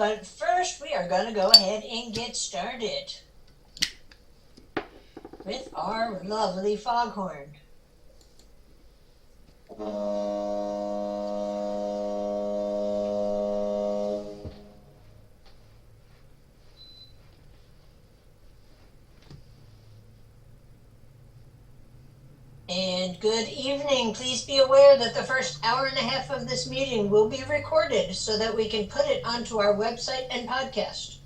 but first we are going to go ahead and get started with our lovely foghorn. And good evening. Please be aware that the first hour and a half of this meeting will be recorded so that we can put it onto our website and podcast.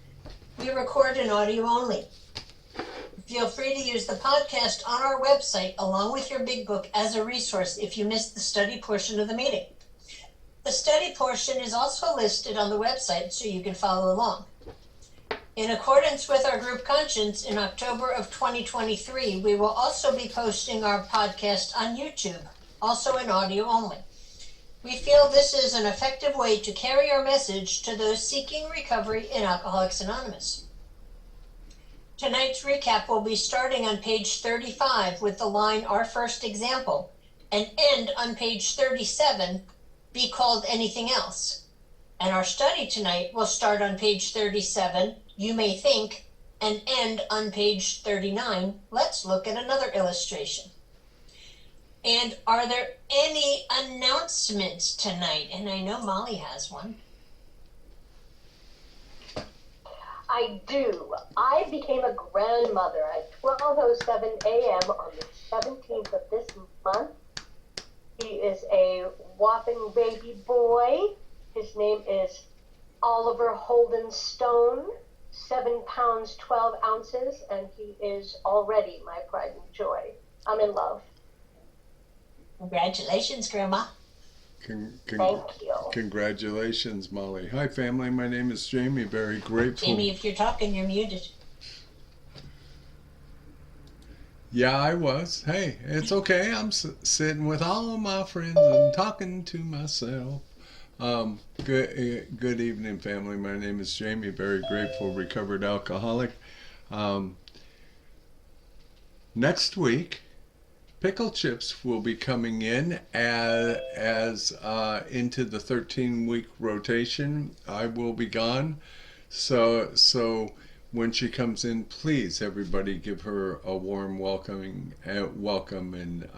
We record in audio only. Feel free to use the podcast on our website along with your big book as a resource if you missed the study portion of the meeting. The study portion is also listed on the website so you can follow along. In accordance with our group conscience, in October of 2023, we will also be posting our podcast on YouTube, also in audio only. We feel this is an effective way to carry our message to those seeking recovery in Alcoholics Anonymous. Tonight's recap will be starting on page 35 with the line, "Our first example," and end on page 37, "Be called anything else." And our study tonight will start on page 37, "You may think," and end on page 39, "Let's look at another illustration." And are there any announcements tonight? And I know Molly has one. I do. I became a grandmother at 12:07 a.m. on the 17th of this month. He is a whopping baby boy. His name is Oliver Holden Stone, 7 pounds, 12 ounces, and he is already my pride and joy. I'm in love. Congratulations, Grandma. Thank you. Congratulations, Molly. Hi, family. My name is Jamie. Very grateful. Jamie, if you're talking, you're muted. Yeah, I was. Hey, it's okay. I'm sitting with all of my friends and talking to myself. Good evening, family. My name is Jamie. Very grateful, recovered alcoholic. Next week, Pickle Chips will be coming in as into the 13-week rotation. I will be gone. So when she comes in, please, everybody, give her a warm welcome, and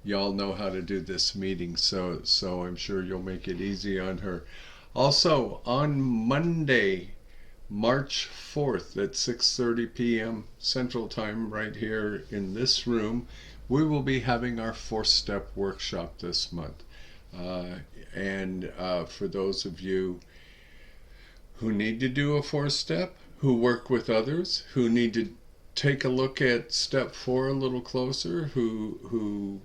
y'all know how to do this meeting, so I'm sure you'll make it easy on her. Also, on Monday, March 4th at 6:30 p.m. Central Time, right here in this room, we will be having our 4-step workshop this month. And for those of you who need to do a 4-step, who work with others, who need to take a look at step 4 a little closer, who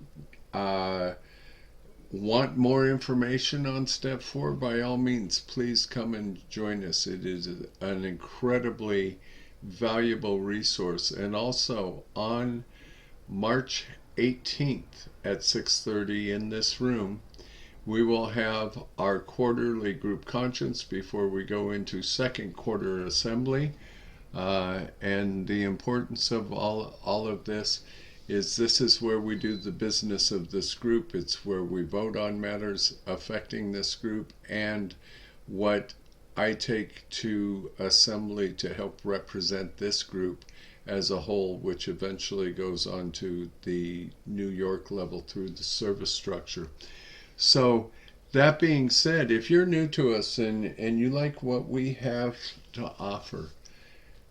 want more information on step 4, by all means, please come and join us. It is an incredibly valuable resource. And also on March 18th at 6:30 in this room, we will have our quarterly group conscience before we go into second quarter assembly. And the importance of all of this is where we do the business of this group. It's where we vote on matters affecting this group and what I take to assembly to help represent this group as a whole, which eventually goes on to the New York level through the service structure. So that being said, if you're new to us and you like what we have to offer,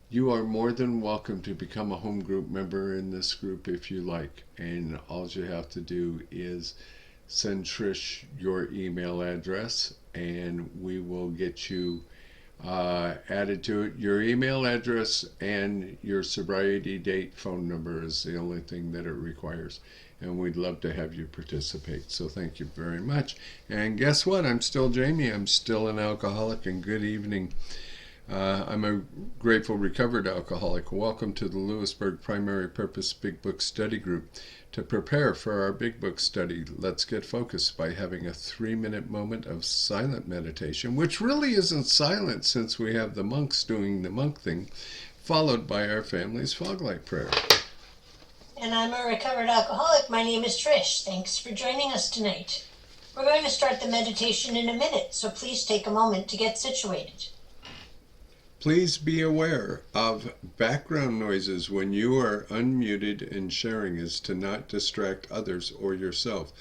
you are more than welcome to become a home group member in this group if you like. And all you have to do is send Trish your email address and we will get you added to it. Your email address and your sobriety date, phone number is the only thing that it requires. And we'd love to have you participate. So thank you very much. And guess what? I'm still Jamie. I'm still an alcoholic, and good evening. I'm a grateful recovered alcoholic. Welcome to the Lppbbsg Primary Purpose Big Book Study Group. To prepare for our Big Book study, let's get focused by having a 3-minute moment of silent meditation, which really isn't silent since we have the monks doing the monk thing, followed by our family's fog light prayer. And I'm a recovered alcoholic. My name is Trish. Thanks for joining us tonight. We're going to start the meditation in a minute, so please take a moment to get situated. Please be aware of background noises when you are unmuted and sharing, as to not distract others or yourself.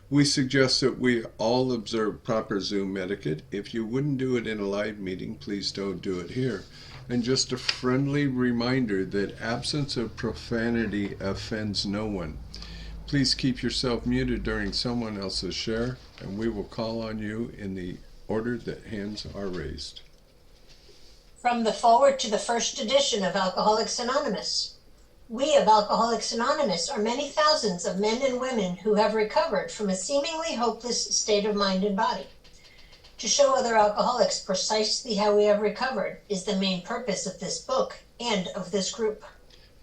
We suggest that we all observe proper Zoom etiquette. If you wouldn't do it in a live meeting, please don't do it here. And just a friendly reminder that absence of profanity offends no one. Please keep yourself muted during someone else's share, and we will call on you in the order that hands are raised. From the foreword to the first edition of Alcoholics Anonymous. We of Alcoholics Anonymous are many thousands of men and women who have recovered from a seemingly hopeless state of mind and body. To show other alcoholics precisely how we have recovered is the main purpose of this book and of this group.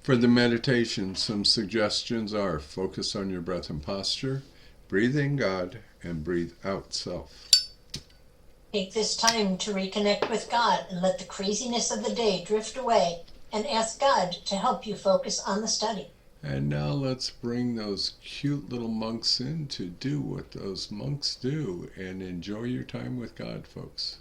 For the meditation, some suggestions are: focus on your breath and posture, breathe in God, and breathe out self. Take this time to reconnect with God and let the craziness of the day drift away, and ask God to help you focus on the study. And now let's bring those cute little monks in to do what those monks do, and enjoy your time with God, folks.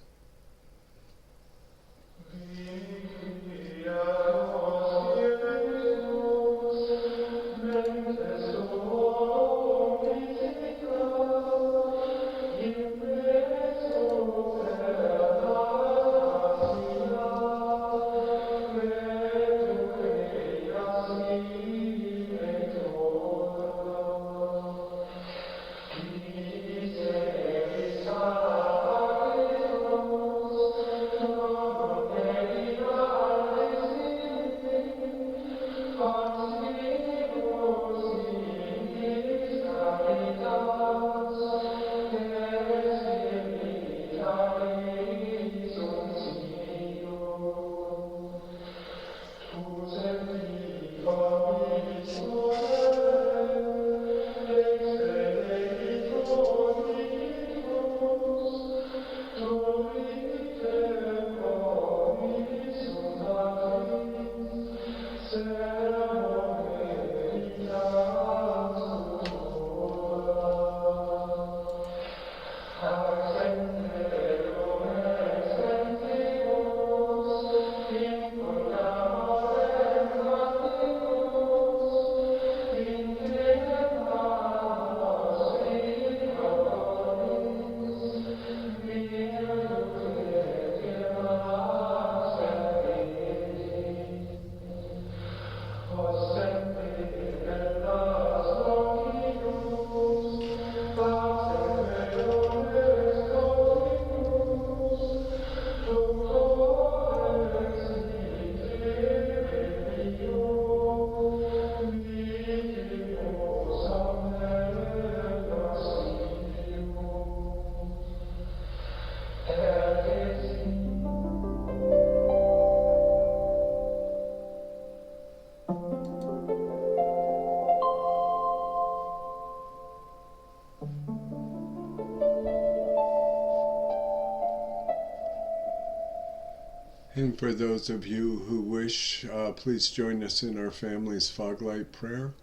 And for those of you who wish, please join us in our family's fog light prayer.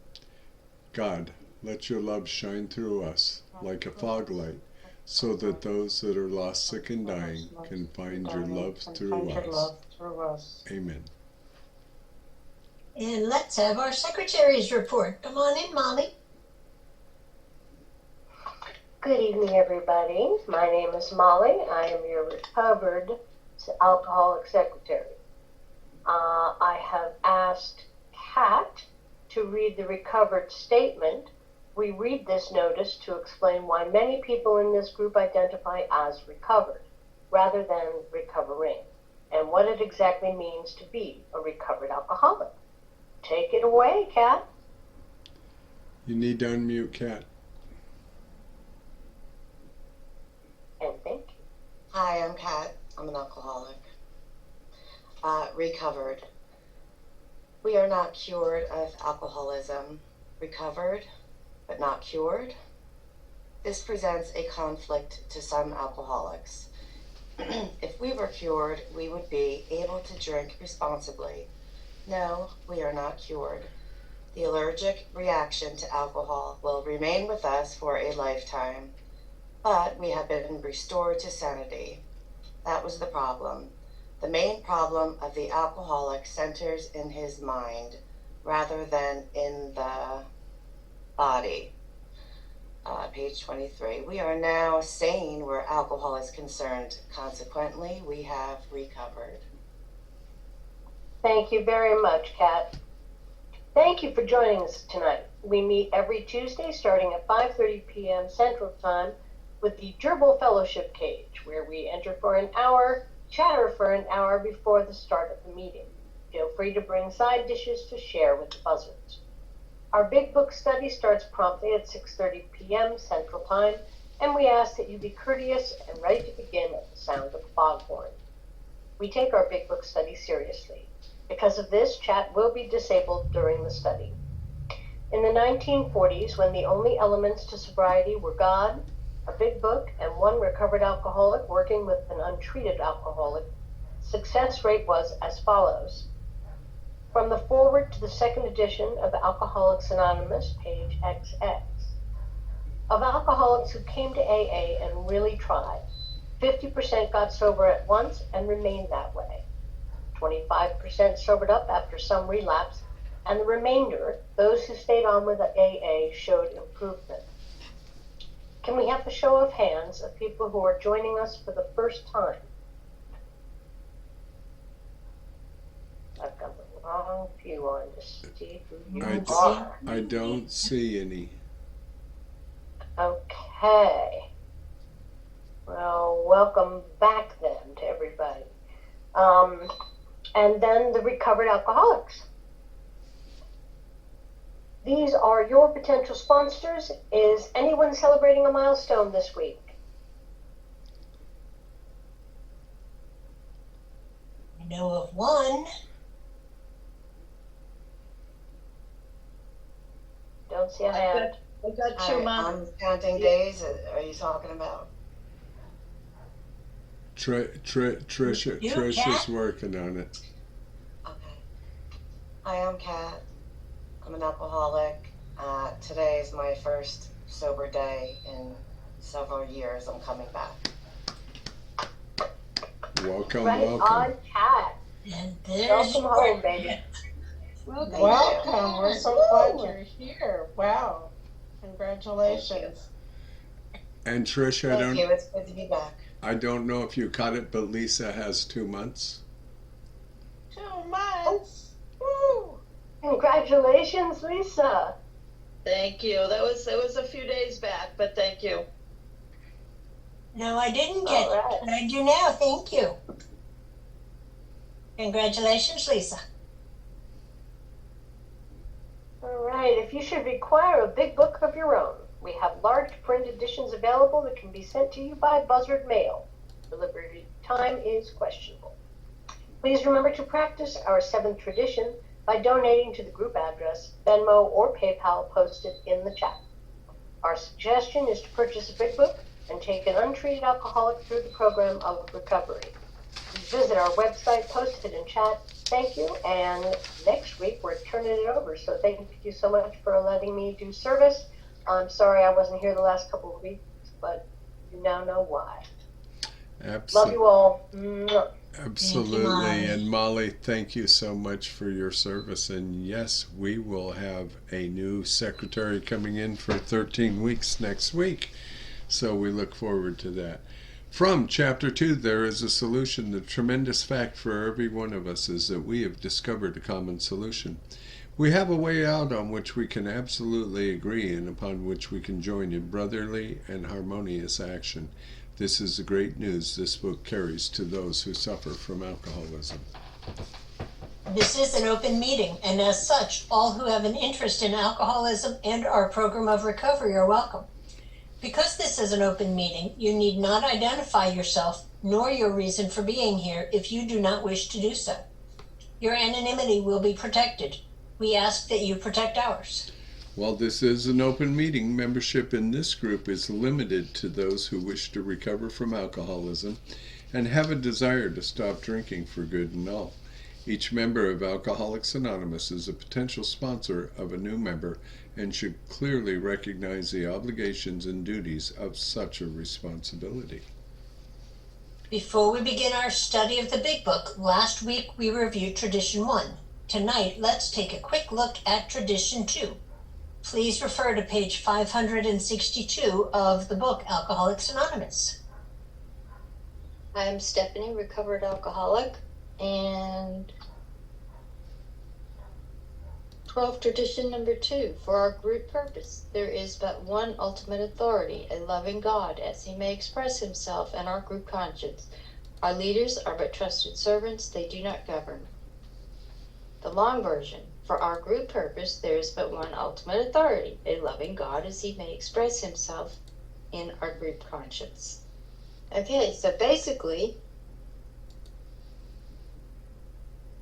God, let your love shine through us like a fog light, so that those that are lost, sick, and dying can find your love through us. Amen. And let's have our secretary's report. Come on in, Molly. Good evening, everybody. My name is Molly. I am your recovered alcoholic secretary. I have asked Kat to read the recovered statement. We read this notice to explain why many people in this group identify as recovered rather than recovering, and what it exactly means to be a recovered alcoholic. Take it away, Kat. You need to unmute, Kat. And thank you. Hi, I'm Kat. I'm an alcoholic. Recovered. We are not cured of alcoholism. Recovered, but not cured. This presents a conflict to some alcoholics. If we were cured, we would be able to drink responsibly. No, we are not cured. The allergic reaction to alcohol will remain with us for a lifetime, but we have been restored to sanity. That was the problem. The main problem of the alcoholic centers in his mind rather than in the body. Page 23. We are now sane where alcohol is concerned. Consequently, we have recovered. Thank you very much, Kat. Thank you for joining us tonight. We meet every Tuesday starting at 5:30 p.m. Central Time with the Gerbil Fellowship Cage, where we enter for an hour, chatter for an hour before the start of the meeting. Feel free to bring side dishes to share with the buzzards. Our Big Book study starts promptly at 6:30 p.m. Central Time, and we ask that you be courteous and ready to begin at the sound of the foghorn. We take our Big Book study seriously. Because of this, chat will be disabled during the study. In the 1940s, when the only elements to sobriety were God, a big book, and one recovered alcoholic working with an untreated alcoholic, success rate was as follows. From the foreword to the second edition of Alcoholics Anonymous, page XX. Of alcoholics who came to AA and really tried, 50% got sober at once and remained that way. 25% sobered up after some relapse, and the remainder, those who stayed on with AA, showed improvement. Can we have a show of hands of people who are joining us for the first time? I've got the wrong view on to see who you are. I don't see any. Okay. Well, welcome back then to everybody. And then the recovered alcoholics. These are your potential sponsors. Is anyone celebrating a milestone this week? I know of one. Don't see a hand. I've got 2 months. I'm counting days. Are you talking about? Trisha's working on it. Okay. Hi, I'm Kat. I'm an alcoholic. Today is my first sober day in several years. I'm coming back. Welcome, Right welcome. on, Kat. And there's Welcome home, baby. Welcome. We're so glad you're here. Wow. Congratulations. And Trish, Thank you. It's good to be back. I don't know if you caught it, but Lisa has 2 months. 2 months. Woo. Congratulations, Lisa. Thank you. That was a few days back, but thank you. No, I didn't get All right. it, but I do now. Thank you. Congratulations, Lisa. All right. If you should require a big book of your own, we have large print editions available that can be sent to you by buzzard mail. Delivery time is questionable. Please remember to practice our 7th tradition by donating to the group address, Venmo, or PayPal posted in the chat. Our suggestion is to purchase a big book and take an untreated alcoholic through the program of recovery. Visit our website posted in chat. Thank you, and next week we're turning it over. So thank you so much for letting me do service. I'm sorry I wasn't here the last couple of weeks, but you now know why. Love you all. Mwah. Absolutely. Thank you, Molly. And Molly, thank you so much for your service. And yes, we will have a new secretary coming in for 13 weeks next week. So we look forward to that. From Chapter 2, There is a Solution. The tremendous fact for every one of us is that we have discovered a common solution. We have a way out on which we can absolutely agree and upon which we can join in brotherly and harmonious action. This is the great news this book carries to those who suffer from alcoholism. This is an open meeting, and as such, all who have an interest in alcoholism and our program of recovery are welcome. Because this is an open meeting, you need not identify yourself nor your reason for being here if you do not wish to do so. Your anonymity will be protected. We ask that you protect ours. While this is an open meeting, membership in this group is limited to those who wish to recover from alcoholism and have a desire to stop drinking for good and all. Each member of Alcoholics Anonymous is a potential sponsor of a new member and should clearly recognize the obligations and duties of such a responsibility. Before we begin our study of the Big Book, last week we reviewed Tradition 1. Tonight, let's take a quick look at Tradition 2. Please refer to page 562 of the book, Alcoholics Anonymous. I am Stephanie, recovered alcoholic, and 12 tradition number 2. For our group purpose, there is but one ultimate authority, a loving God, as he may express himself in our group conscience. Our leaders are but trusted servants, they do not govern. The long version. For our group purpose, there is but one ultimate authority, a loving God, as he may express himself in our group conscience. Okay, so basically,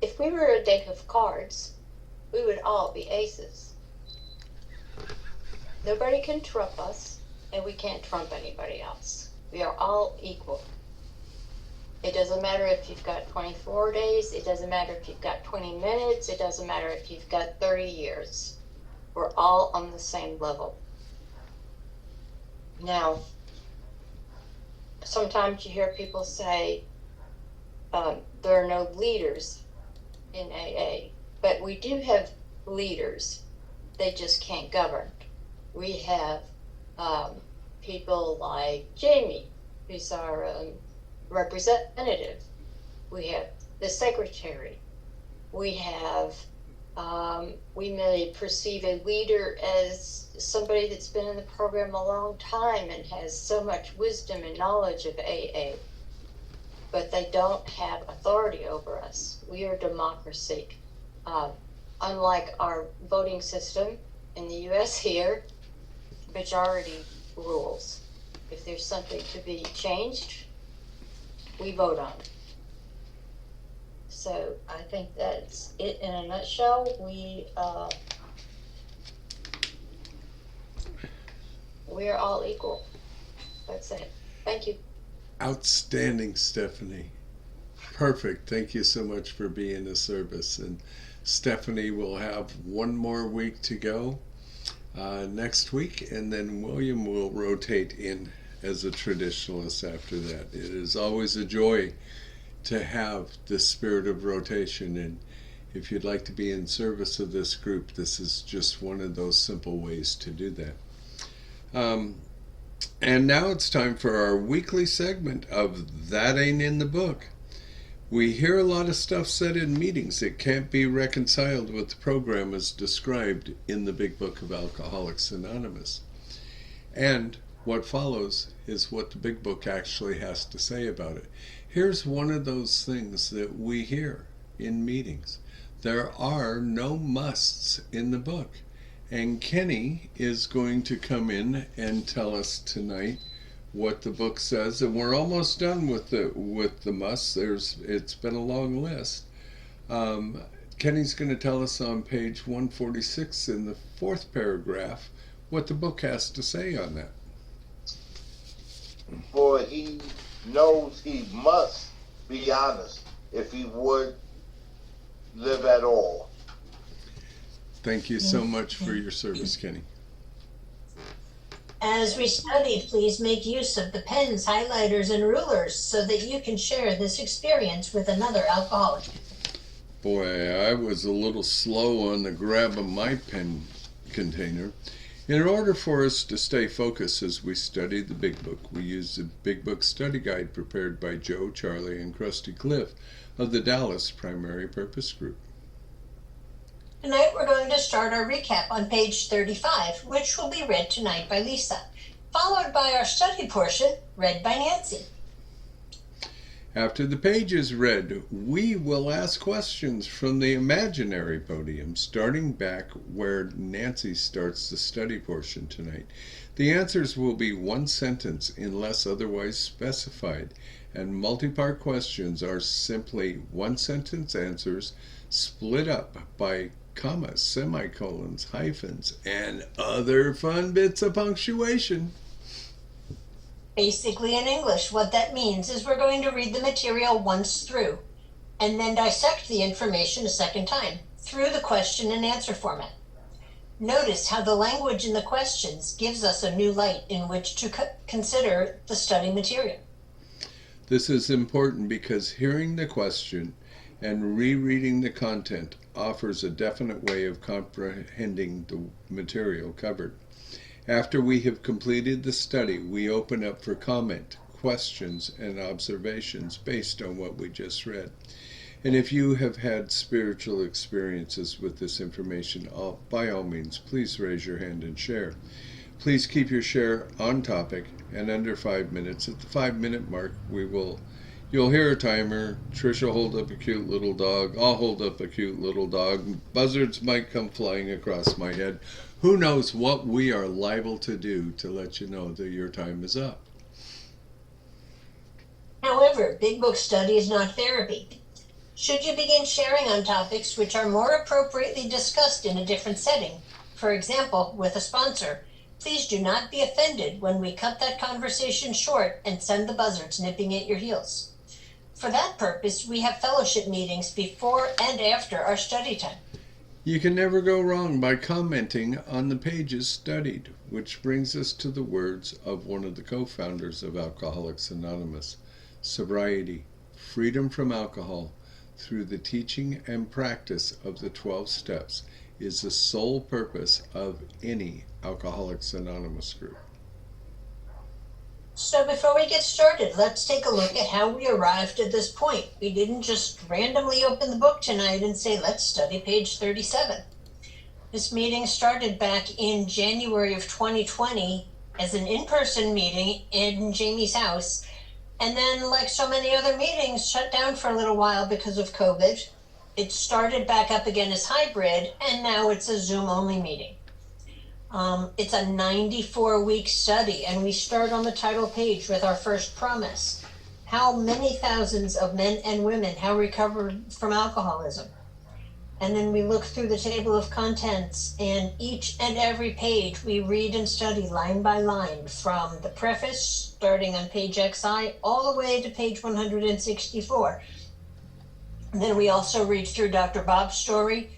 if we were a deck of cards, we would all be aces. Nobody can trump us, and we can't trump anybody else. We are all equal. It doesn't matter if you've got 24 days, it doesn't matter if you've got 20 minutes, it doesn't matter if you've got 30 years. We're all on the same level. Now, sometimes you hear people say there are no leaders in AA, but we do have leaders. They just can't govern. We have people like Jamie, who's our representative. We have the secretary. We have, we may perceive a leader as somebody that's been in the program a long time and has so much wisdom and knowledge of AA, but they don't have authority over us. We are democracy. Unlike our voting system in the US here, majority rules. If there's something to be changed, we vote on it. So I think that's it in a nutshell. We are all equal. That's it. Thank you. Outstanding, Stephanie. Perfect. Thank you so much for being of service. And Stephanie will have one more week to go next week, and then William will rotate in as a traditionalist after that. It is always a joy to have this spirit of rotation, and if you'd like to be in service of this group, this is just one of those simple ways to do that. And now it's time for our weekly segment of That Ain't in the Book. We hear a lot of stuff said in meetings that can't be reconciled with the program as described in the Big Book of Alcoholics Anonymous. And what follows is what the Big Book actually has to say about it. Here's one of those things that we hear in meetings. There are no musts in the book. And Kenny is going to come in and tell us tonight what the book says, and we're almost done with the musts. It's been a long list. Kenny's going to tell us on page 146 in the 4th paragraph what the book has to say on that. For he knows he must be honest if he would live at all. Thank you so much for your service, Kenny. As we study, please make use of the pens, highlighters, and rulers so that you can share this experience with another alcoholic. Boy, I was a little slow on the grab of my pen container. In order for us to stay focused as we study the Big Book, we use the Big Book study guide prepared by Joe, Charlie, and Krusty Cliff of the Dallas Primary Purpose Group. Tonight we're going to start our recap on page 35, which will be read tonight by Lisa, followed by our study portion, read by Nancy. After the page is read, we will ask questions from the imaginary podium, starting back where Nancy starts the study portion tonight. The answers will be one sentence unless otherwise specified, and multi-part questions are simply one-sentence answers split up by commas, semicolons, hyphens, and other fun bits of punctuation. Basically in English, what that means is we're going to read the material once through, and then dissect the information a second time through the question and answer format. Notice how the language in the questions gives us a new light in which to consider the study material. This is important because hearing the question and rereading the content offers a definite way of comprehending the material covered. After we have completed the study, we open up for comment, questions, and observations based on what we just read. And if you have had spiritual experiences with this information, by all means, please raise your hand and share. Please keep your share on topic and under 5 minutes. At the 5-minute mark, you'll hear a timer. Tricia will hold up a cute little dog. I'll hold up a cute little dog. Buzzards might come flying across my head. Who knows what we are liable to do to let you know that your time is up. However, Big Book study is not therapy. Should you begin sharing on topics which are more appropriately discussed in a different setting, for example, with a sponsor, please do not be offended when we cut that conversation short and send the buzzards nipping at your heels. For that purpose, we have fellowship meetings before and after our study time. You can never go wrong by commenting on the pages studied, which brings us to the words of one of the co-founders of Alcoholics Anonymous. Sobriety, freedom from alcohol, through the teaching and practice of the 12 steps, is the sole purpose of any Alcoholics Anonymous group. So before we get started, let's take a look at how we arrived at this point. We didn't just randomly open the book tonight and say, let's study page 37. This meeting started back in January of 2020 as an in-person meeting in Jamie's house. And then, like so many other meetings, shut down for a little while because of COVID. It started back up again as hybrid, and now it's a Zoom-only meeting. It's a 94-week study, and we start on the title page with our first promise. How many thousands of men and women have recovered from alcoholism? And then we look through the table of contents, and each and every page we read and study line by line, from the preface, starting on page XI, all the way to page 164. And then we also read through Dr. Bob's story,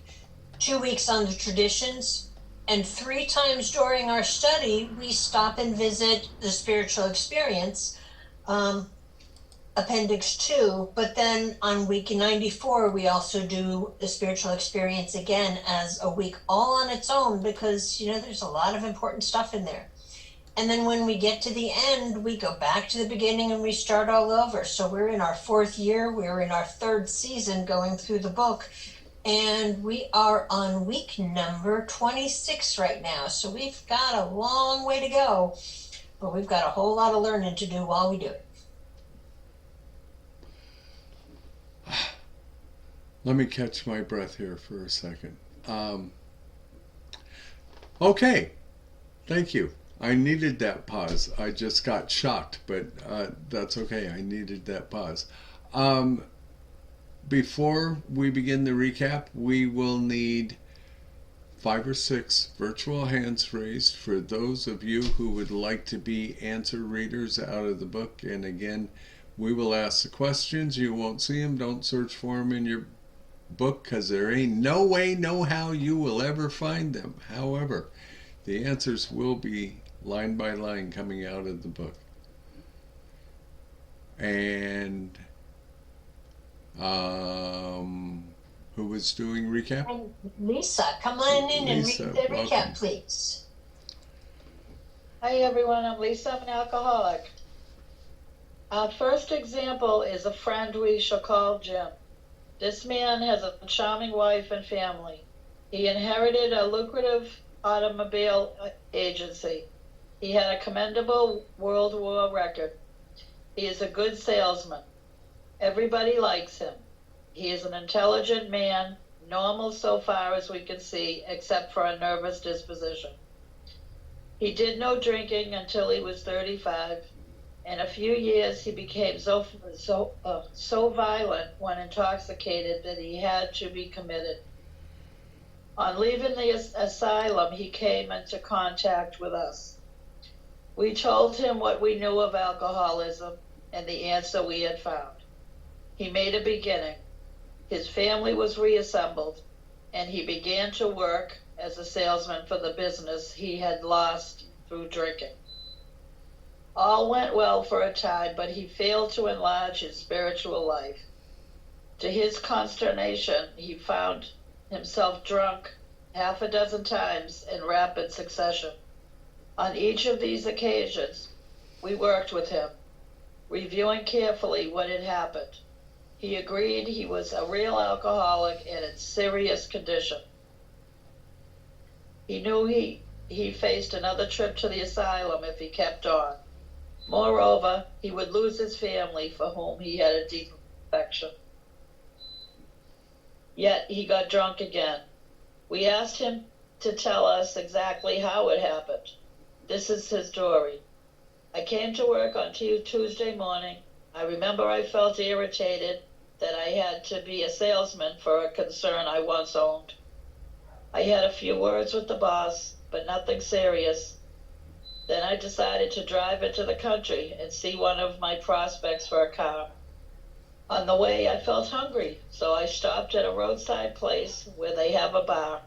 2 weeks on the traditions, and 3 times during our study, we stop and visit the spiritual experience, Appendix 2, but then on week 94, we also do the spiritual experience again as a week all on its own, because, there's a lot of important stuff in there. And then when we get to the end, we go back to the beginning and we start all over. So we're in our 4th year, we're in our 3rd season going through the book, and we are on week number 26 right now. So we've got a long way to go, but we've got a whole lot of learning to do while we do it. Let me catch my breath here for a second. Okay, thank you. I needed that pause. I just got shocked, but that's okay. I needed that pause. Before we begin the recap, we will need 5 or 6 virtual hands raised for those of you who would like to be answer readers out of the book. And again, we will ask the questions. You won't see them. Don't search for them in your book, because there ain't no way, no how you will ever find them. However, the answers will be line by line coming out of the book. And who was doing recap? And Lisa, come on in and Lisa, read the recap, welcome. please. Hi everyone, I'm Lisa, I'm an alcoholic. Our first example is a friend we shall call Jim. This man has a charming wife and family. He inherited a lucrative automobile agency. He had a commendable World War record. He is a good salesman. Everybody likes him. He is an intelligent man, normal so far as we can see, except for a nervous disposition. He did no drinking until he was 35. In a few years, he became so violent when intoxicated that he had to be committed. On leaving the asylum, he came into contact with us. We told him what we knew of alcoholism and the answer we had found. He made a beginning. His family was reassembled, and he began to work as a salesman for the business he had lost through drinking. All went well for a time, but he failed to enlarge his spiritual life. To his consternation, he found himself drunk half a dozen times in rapid succession. On each of these occasions, we worked with him, reviewing carefully what had happened. He agreed he was a real alcoholic and in serious condition. He knew he faced another trip to the asylum if he kept on. Moreover, he would lose his family for whom he had a deep affection. Yet he got drunk again. We asked him to tell us exactly how it happened. This is his story. I came to work on Tuesday morning. I remember I felt irritated that I had to be a salesman for a concern I once owned. I had a few words with the boss, but nothing serious. Then I decided to drive into the country and see one of my prospects for a car. On the way, I felt hungry, so I stopped at a roadside place where they have a bar.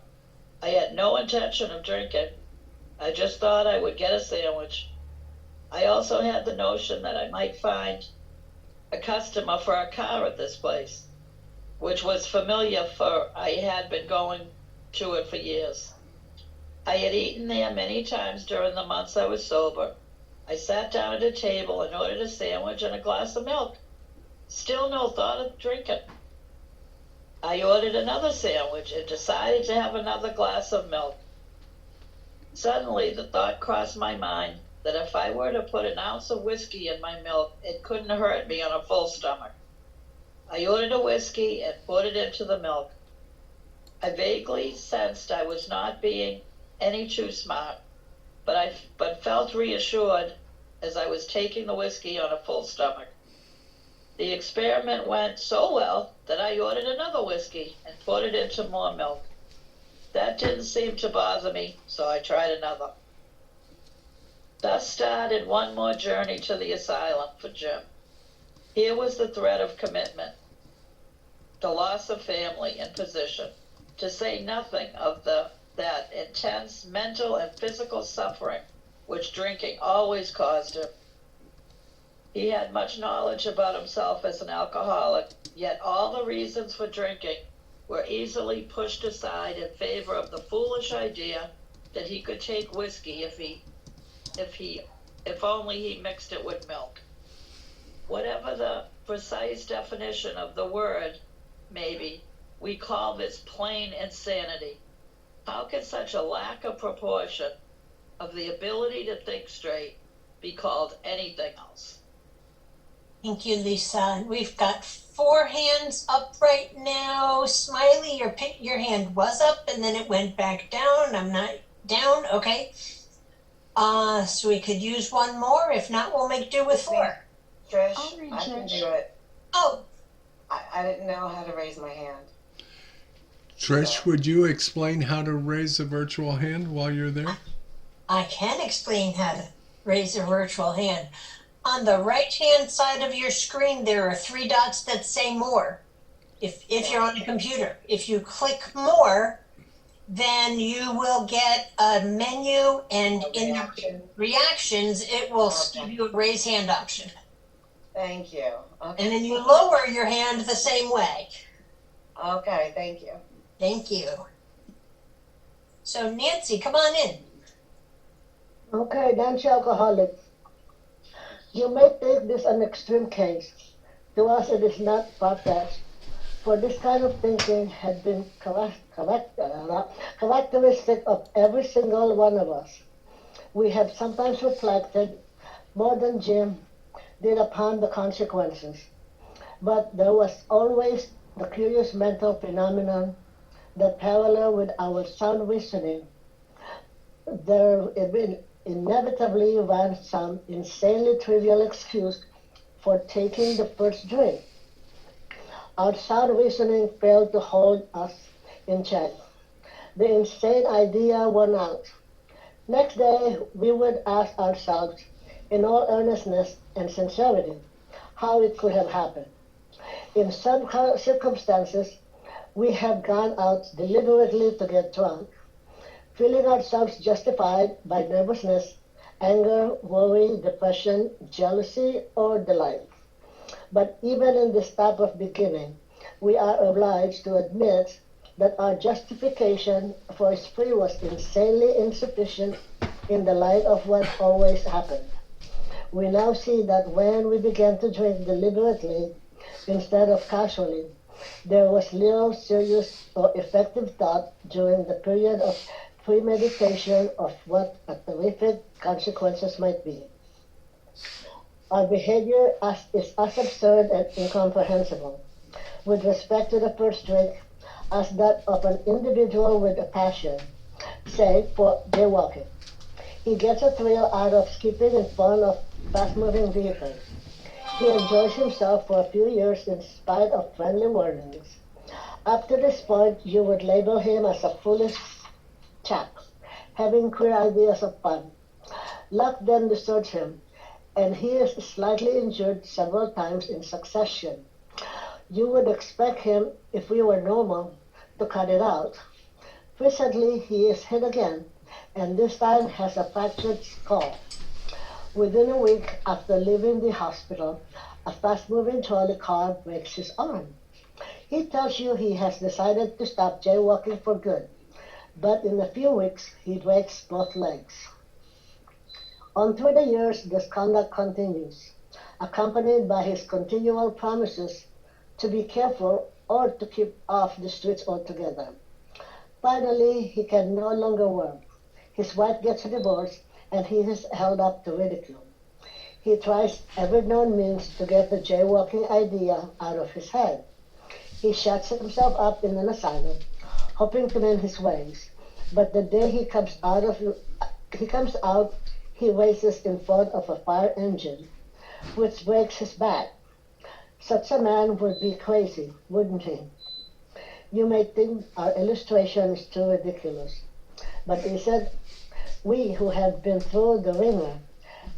I had no intention of drinking. I just thought I would get a sandwich. I also had the notion that I might find a customer for a car at this place, which was familiar, for I had been going to it for years. I had eaten there many times during the months I was sober. I sat down at a table and ordered a sandwich and a glass of milk. Still no thought of drinking. I ordered another sandwich and decided to have another glass of milk. Suddenly, the thought crossed my mind that if I were to put an ounce of whiskey in my milk, it couldn't hurt me on a full stomach. I ordered a whiskey and put it into the milk. I vaguely sensed I was not being any too smart, but felt reassured as I was taking the whiskey on a full stomach. The experiment went so well that I ordered another whiskey and put it into more milk. That didn't seem to bother me, so I tried another. Thus started one more journey to the asylum for Jim. Here was the threat of commitment, the loss of family and position, to say nothing of that intense mental and physical suffering which drinking always caused him. He had much knowledge about himself as an alcoholic, yet all the reasons for drinking were easily pushed aside in favor of the foolish idea that he could take whiskey if only he mixed it with milk. Whatever the precise definition of the word may be, we call this plain insanity. How can such a lack of proportion of the ability to think straight be called anything else? Thank you, Lisa. We've got 4 hands up right now. Smiley, your hand was up and then it went back down. I'm not down. Okay. So we could use one more. If not, we'll make do with 4. Trish, I can do it. Oh, I didn't know how to raise my hand. Trish, would you explain how to raise a virtual hand while you're there? I can explain how to raise a virtual hand. On the right-hand side of your screen, there are 3 dots that say more. If you're on a computer, if you click more, then you will get a menu, and in the reactions, it will give you a raise hand option. Thank you. Okay. And then you lower your hand the same way. Okay, thank you. Thank you. So Nancy, come on in. Okay, Nancy Alcoholic. You may take this an extreme case. To us it is not far-fetched, for this kind of thinking had been characteristic of every single one of us. We have sometimes reflected more than Jim did upon the consequences, but there was always the curious mental phenomenon that parallel with our sound reasoning. There inevitably ran some insanely trivial excuse for taking the first drink. Our sound reasoning failed to hold us in check. The insane idea won out. Next day, we would ask ourselves, in all earnestness and sincerity, how it could have happened. In some circumstances, we have gone out deliberately to get drunk, feeling ourselves justified by nervousness anger, worry, depression, jealousy, or the like. But even in this type of beginning, we are obliged to admit that our justification for spree was insanely insufficient in the light of what always happened. We now see that when we began to drink deliberately instead of casually, there was little serious or effective thought during the period of premeditation of what a terrific consequences might be. Our behavior is as absurd and incomprehensible with respect to the first drink as that of an individual with a passion, say for jaywalking. He gets a thrill out of skipping in front of fast-moving vehicles. He enjoys himself for a few years in spite of friendly warnings. Up to this point, you would label him as a foolish chap, having queer ideas of fun. Luck then deserts him, and he is slightly injured several times in succession. You would expect him, if we were normal, to cut it out. Presently, he is hit again, and this time has a fractured skull. Within a week after leaving the hospital, a fast-moving trolley car breaks his arm. He tells you he has decided to stop jaywalking for good, but in a few weeks he breaks both legs. On through the years, this conduct continues, accompanied by his continual promises to be careful or to keep off the streets altogether. Finally, he can no longer work. His wife gets a divorce, and he is held up to ridicule. He tries every known means to get the jaywalking idea out of his head. He shuts himself up in an asylum, hoping to mend his ways. But the day he comes out, he races in front of a fire engine, which breaks his back. Such a man would be crazy, wouldn't he? You may think our illustration is too ridiculous, but is it? We who have been through the ringer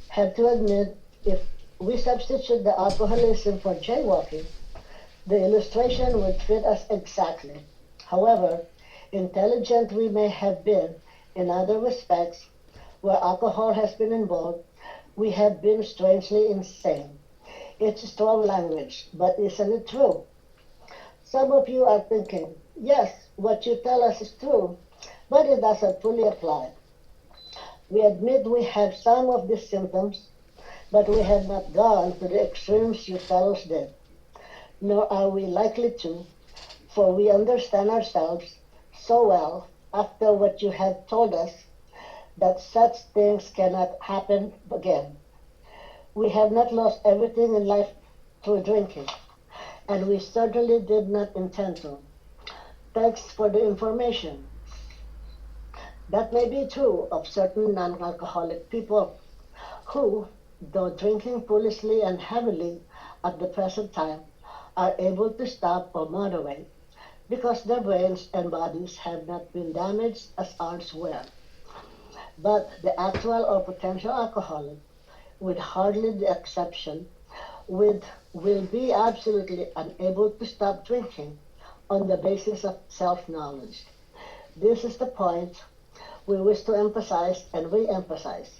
have to admit if we substitute the alcoholism for jaywalking, the illustration would fit us exactly. However intelligent we may have been in other respects where alcohol has been involved, we have been strangely insane. It's strong language, but isn't it true? Some of you are thinking, yes, what you tell us is true, but it doesn't fully apply. We admit we have some of these symptoms, but we have not gone to the extremes you fellows did. Nor are we likely to, for we understand ourselves so well after what you have told us that such things cannot happen again. We have not lost everything in life through drinking, and we certainly did not intend to. Thanks for the information. That may be true of certain non-alcoholic people who, though drinking foolishly and heavily at the present time, are able to stop or moderate because their brains and bodies have not been damaged as ours were. But the actual or potential alcoholic, with hardly the exception, will be absolutely unable to stop drinking on the basis of self-knowledge. This is the point we wish to emphasize and re-emphasize,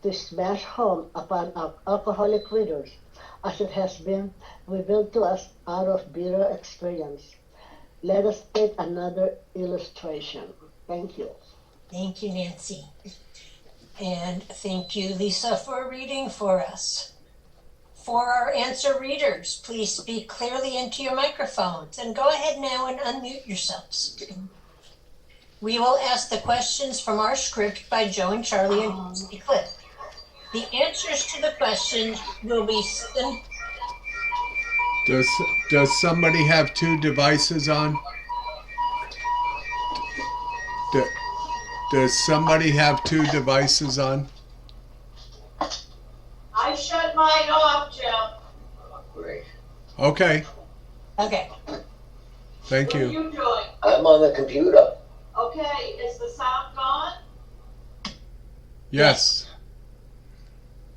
to smash home upon our alcoholic readers, as it has been revealed to us out of bitter experience. Let us take another illustration. Thank you. Thank you, Nancy. And thank you, Lisa, for reading for us. For our answer readers, please speak clearly into your microphones and go ahead now and unmute yourselves. We will ask the questions from our script by Joe and Charlie and Cliff. The answers to the questions will be Does somebody have two devices on? Does somebody have two devices on? I shut mine off, Jim. Great. Okay, Okay. thank What are you. you doing? I'm on the computer. Okay, is the sound gone? Yes.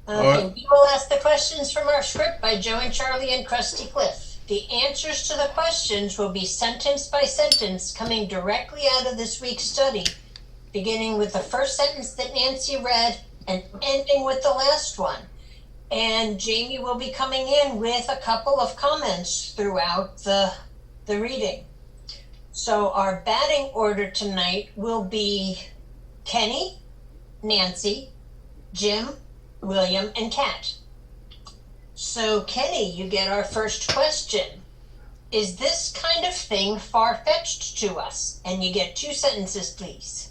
Okay, we will ask the questions from our script by Joe and Charlie and Krusty Cliff. The answers to the questions will be sentence by sentence coming directly out of this week's study, beginning with the first sentence that Nancy read and ending with the last one. And Jamie will be coming in with a couple of comments throughout the reading. So our batting order tonight will be Kenny, Nancy, Jim, William, and Kat. So Kenny, you get our first question. Is this kind of thing far-fetched to us? And you get 2 sentences, please.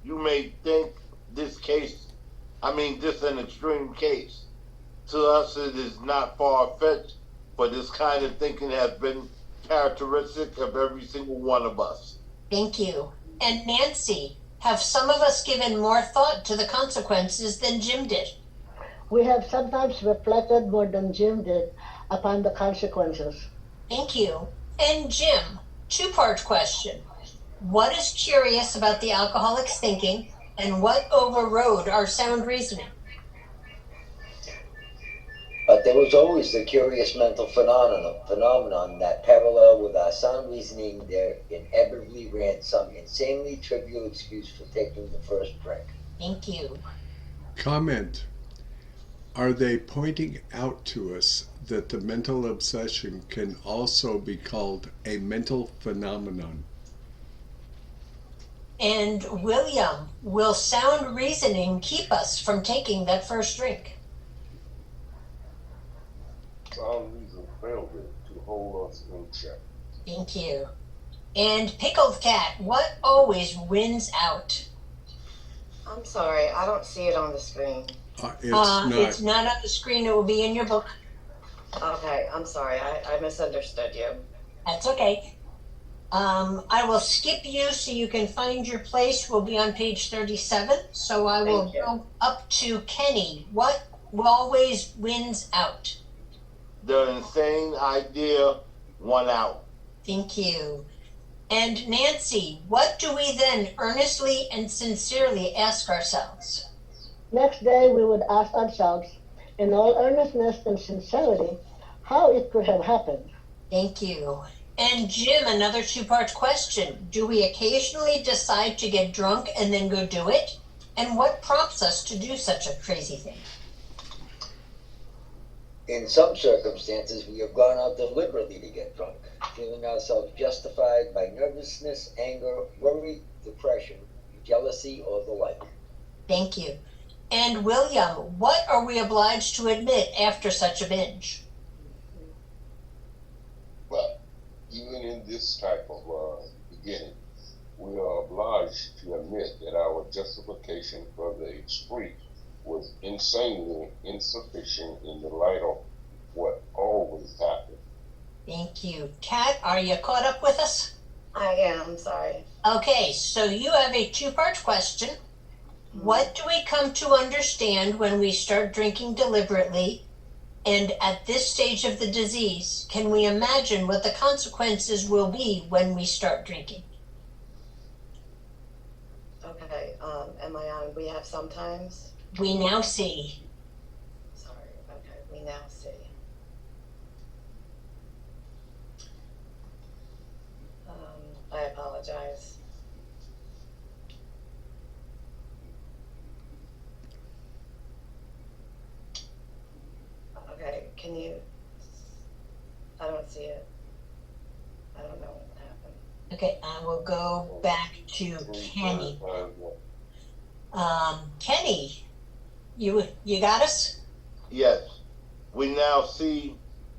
You may think this an extreme case. To us, it is not far-fetched, but this kind of thinking has been characteristic of every single one of us. Thank you. And Nancy, have some of us given more thought to the consequences than Jim did? We have sometimes reflected more than Jim did upon the consequences. Thank you. And Jim, 2-part question. What is curious about the alcoholic's thinking, and what overrode our sound reasoning? But there was always the curious mental phenomenon that parallel with our sound reasoning, there inevitably ran some insanely trivial excuse for taking the first drink. Thank you. Comment. Are they pointing out to us that the mental obsession can also be called a mental phenomenon? And William, will sound reasoning keep us from taking that first drink? Sound reason failed it to hold us in check. Thank you. And Pickled Cat, what always wins out? I'm sorry, I don't see it on the screen. It's not on the screen. It will be in your book. Okay, I'm sorry, I misunderstood you. That's okay. I will skip you so you can find your place. We'll be on page 37. So I will go up to Kenny. What always wins out? The insane idea won out. Thank you. And Nancy, what do we then earnestly and sincerely ask ourselves? Next day, we would ask ourselves, in all earnestness and sincerity, how it could have happened. Thank you. And Jim, another 2-part question. Do we occasionally decide to get drunk and then go do it? And what prompts us to do such a crazy thing? In some circumstances, we have gone out deliberately to get drunk, feeling ourselves justified by nervousness, anger, worry, depression, jealousy, or the like. Thank you. And William, what are we obliged to admit after such a binge? But even in this type of beginning, we are obliged to admit that our justification for the spree was insanely insufficient in the light of what always happened. Thank you. Kat, are you caught up with us? I am, sorry. Okay, so you have a 2-part question. What do we come to understand when we start drinking deliberately? And at this stage of the disease, can we imagine what the consequences will be when we start drinking? Okay, am I on we have sometimes? We now see. Sorry, okay, we now see. I apologize. Okay, can you, I don't see it. I don't know what happened. Okay, I will go back to Kenny. Kenny, you got us? Yes, we now see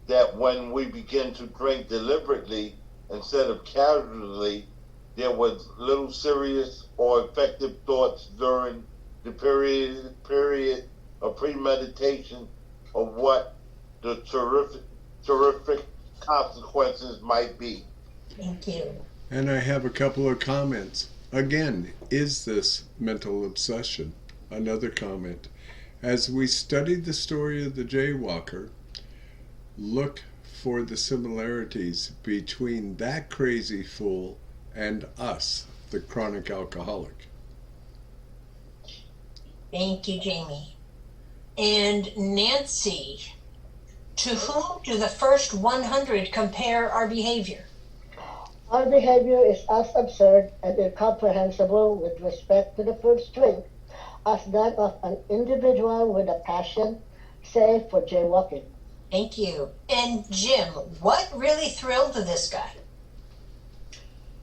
that when we begin to drink deliberately instead of casually, there was little serious or effective thoughts during the period of premeditation of what the terrific consequences might be. Thank you. And I have a couple of comments. Again, is this mental obsession? Another comment. As we studied the story of the jaywalker, look for the similarities between that crazy fool and us, the chronic alcoholic. Thank you, Jamie. And Nancy, to whom do the first 100 compare our behavior? Our behavior is as absurd and incomprehensible with respect to the first drink as that of an individual with a passion, say, for jaywalking. Thank you. And Jim, what really thrilled this guy?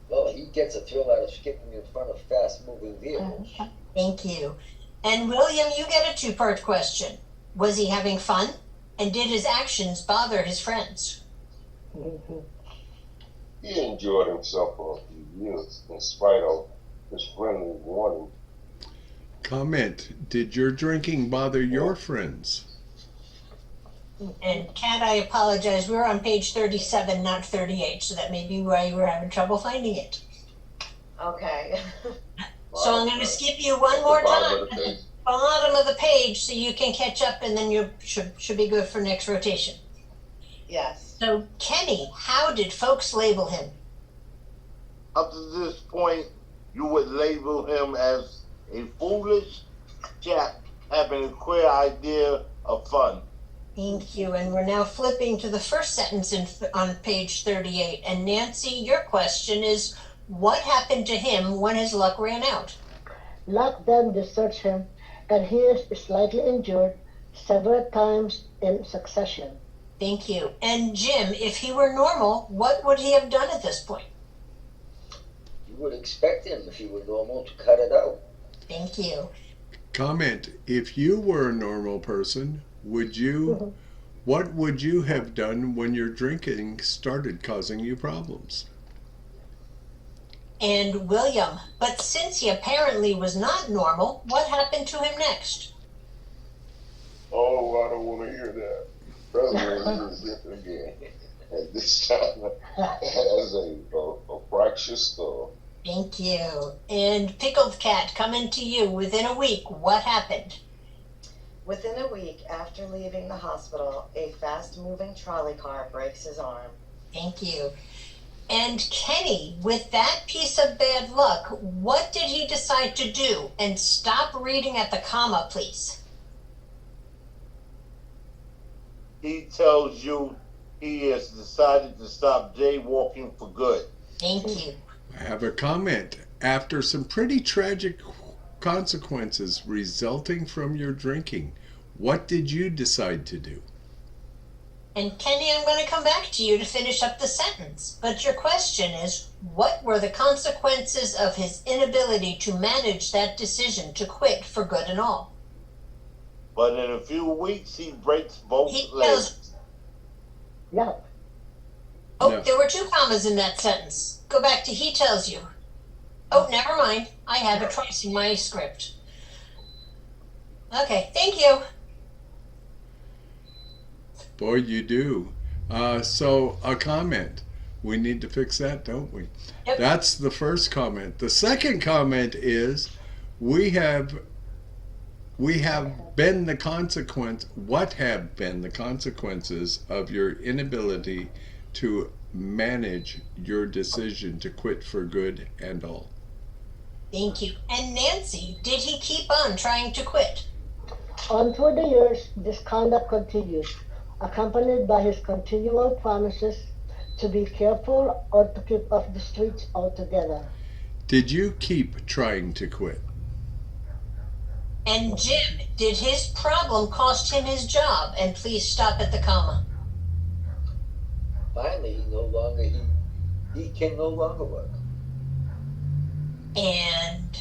Well, he gets a thrill out of skipping in front of fast-moving vehicles. Thank you. And William, you get a two-part question. Was he having fun? And did his actions bother his friends? He enjoyed himself for a few years in spite of his friendly warning. Comment, did your drinking bother your friends? And Kat, I apologize. We're on page 37, not 38, so that may be why you were having trouble finding it. Okay. So I'm going to skip you one more time. Bottom of the page, so you can catch up, and then you should be good for next rotation. Yes. So Kenny, how did folks label him? Up to this point, you would label him as a foolish chap having a clear idea of fun. Thank you. And we're now flipping to the first sentence on page 38. And Nancy, your question is, what happened to him when his luck ran out? Luck then deserts him, and he is slightly injured several times in succession. Thank you. And Jim, if he were normal, what would he have done at this point? You would expect him, if he were normal, to cut it out. Thank you. Comment, if you were a normal person, what would you have done when your drinking started causing you problems? And William, but since he apparently was not normal, what happened to him next? Oh, I don't want to hear that. Brother is it again. And this time has a fractious skull. Thank you. And Pickled Cat, coming to you within a week, what happened? Within a week after leaving the hospital, a fast-moving trolley car breaks his arm. Thank you. And Kenny, with that piece of bad luck, what did he decide to do? And stop reading at the comma, please. He tells you he has decided to stop jaywalking for good. Thank you. I have a comment. After some pretty tragic consequences resulting from your drinking, what did you decide to do? And Kenny, I'm going to come back to you to finish up the sentence. But your question is, what were the consequences of his inability to manage that decision to quit for good and all? But in a few weeks, he breaks both He legs. Yeah. Oh, No. There were two commas in that sentence. Go back to he tells you. Oh, never mind. I have it twice in my script. Okay, thank you. Boy, you do. So a comment. We need to fix that, don't we? Yep. That's the first comment. The second comment is we have been the consequence. What have been the consequences of your inability to manage your decision to quit for good and all? Thank you. And Nancy, did he keep on trying to quit? On through the years, this conduct continued, accompanied by his continual promises to be careful or to keep off the streets altogether. Did you keep trying to quit? And Jim, did his problem cost him his job? And please stop at the comma. Finally, he can no longer work. And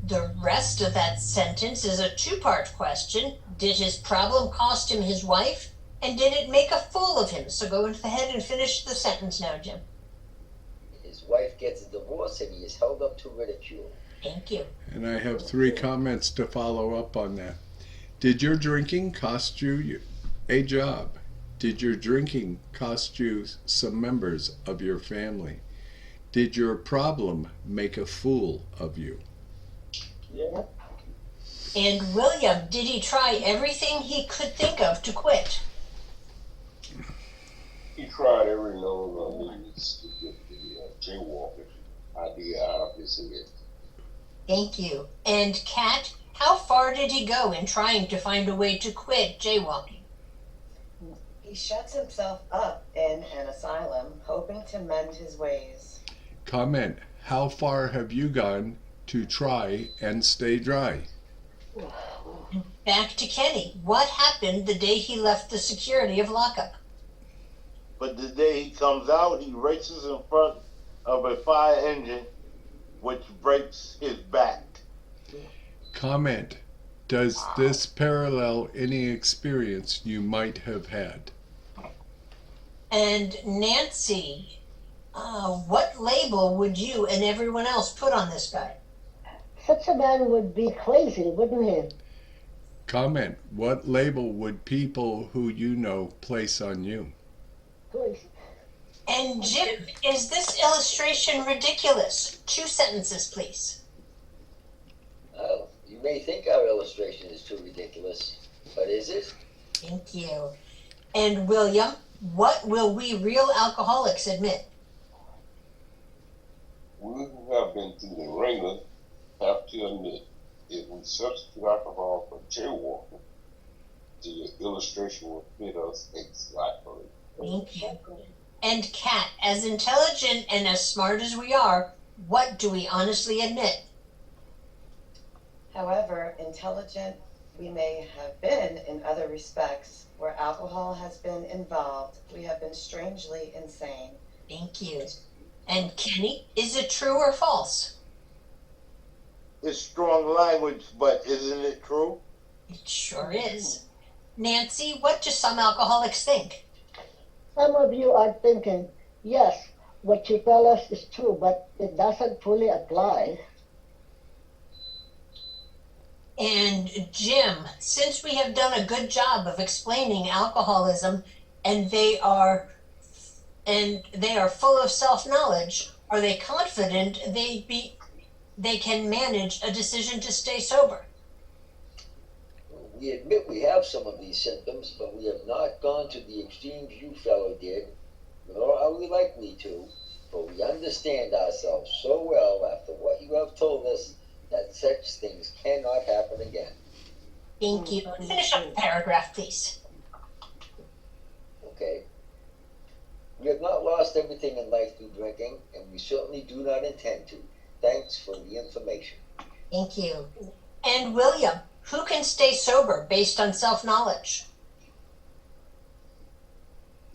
the rest of that sentence is a two-part question. Did his problem cost him his wife? And did it make a fool of him? So go ahead and finish the sentence now, Jim. His wife gets a divorce and he is held up to ridicule. Thank you. And I have 3 comments to follow up on that. Did your drinking cost you a job? Did your drinking cost you some members of your family? Did your problem make a fool of you? Yeah. And William, did he try everything he could think of to quit? He tried every known means to get the jaywalking idea out of his head. Thank you. And Kat, how far did he go in trying to find a way to quit jaywalking? He shuts himself up in an asylum, hoping to mend his ways. Comment, how far have you gone to try and stay dry. Back to Kenny. What happened the day he left the security of lockup? But the day he comes out, he races in front of a fire engine, which breaks his back. Comment. Does this parallel any experience you might have had? And Nancy, what label would you and everyone else put on this guy? Such a man would be crazy, wouldn't he? Comment. What label would people who you know place on you? Please. And Jim, is this illustration ridiculous? 2 sentences, please. You may think our illustration is too ridiculous, but is it? Thank you. And William, what will we real alcoholics admit? We who have been through the ringer have to admit, if we substitute alcohol for jaywalking, the illustration will fit us exactly. Thank you. And Kat, as intelligent and as smart as we are, what do we honestly admit? However intelligent we may have been in other respects, where alcohol has been involved, we have been strangely insane. Thank you. And Kenny, is it true or false? It's strong language, but isn't it true? It sure is. Nancy, what do some alcoholics think? Some of you are thinking, yes, what you tell us is true, but it doesn't fully apply. And Jim, since we have done a good job of explaining alcoholism and they are full of self-knowledge, are they confident they can manage a decision to stay sober? We admit we have some of these symptoms, but we have not gone to the extremes you fellow did, nor are we likely to, for we understand ourselves so well after what you have told us that such things cannot happen again. Thank you. Finish up the paragraph, please. Okay. We have not lost everything in life through drinking, and we certainly do not intend to. Thanks for the information. Thank you. And William, who can stay sober based on self-knowledge?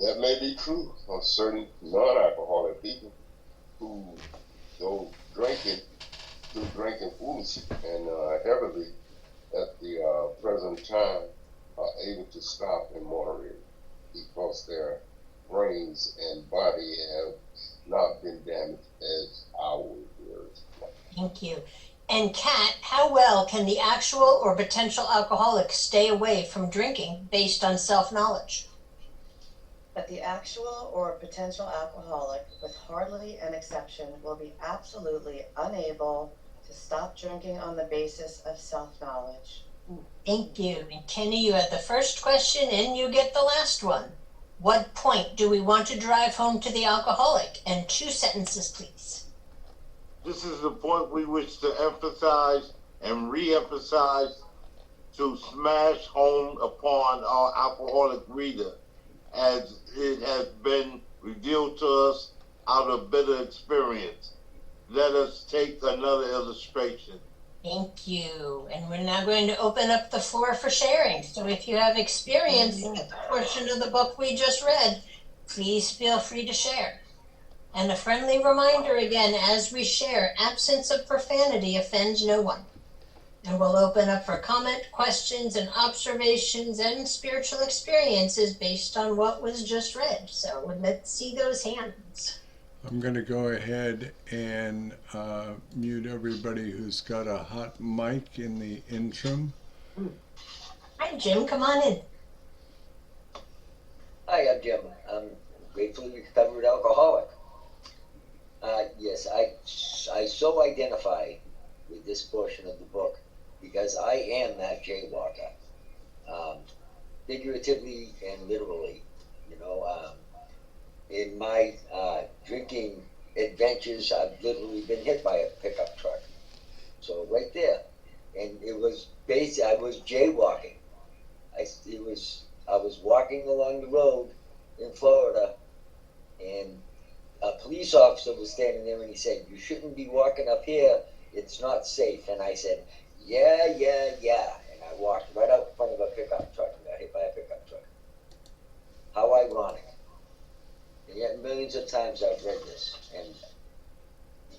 That may be true of certain non-alcoholic people who, though drinking foolishly and heavily at the present time, are able to stop and moderate because their brains and body have not been damaged as ours were. Thank you. And Kat, how well can the actual or potential alcoholic stay away from drinking based on self-knowledge? But the actual or potential alcoholic, with hardly an exception, will be absolutely unable to stop drinking on the basis of self-knowledge. Thank you. And Kenny, you had the first question and you get the last one. What point do we want to drive home to the alcoholic? And 2 sentences, please. This is the point we wish to emphasize and re-emphasize to smash home upon our alcoholic reader, as it has been revealed to us out of bitter experience. Let us take another illustration. Thank you. And we're now going to open up the floor for sharing. So if you have experience in the portion of the book we just read, please feel free to share. And a friendly reminder again, as we share, absence of profanity offends no one. And we'll open up for comment, questions, and observations and spiritual experiences based on what was just read. So let's see those hands. I'm going to go ahead and mute everybody who's got a hot mic in the interim. Hi, Jim. Come on in. Hi, I'm Jim. I'm gratefully recovered alcoholic. Yes, I so identify with this portion of the book because I am that jaywalker, figuratively and literally. You know, in my drinking adventures, I've literally been hit by a pickup truck. So right there, and it was basically I was jaywalking. I was walking along the road in Florida, and a police officer was standing there and he said, "You shouldn't be walking up here it's not safe. And I said, yeah. And I walked right out in front of a pickup truck and got hit by a pickup truck. How ironic. And yet millions of times I've read this, and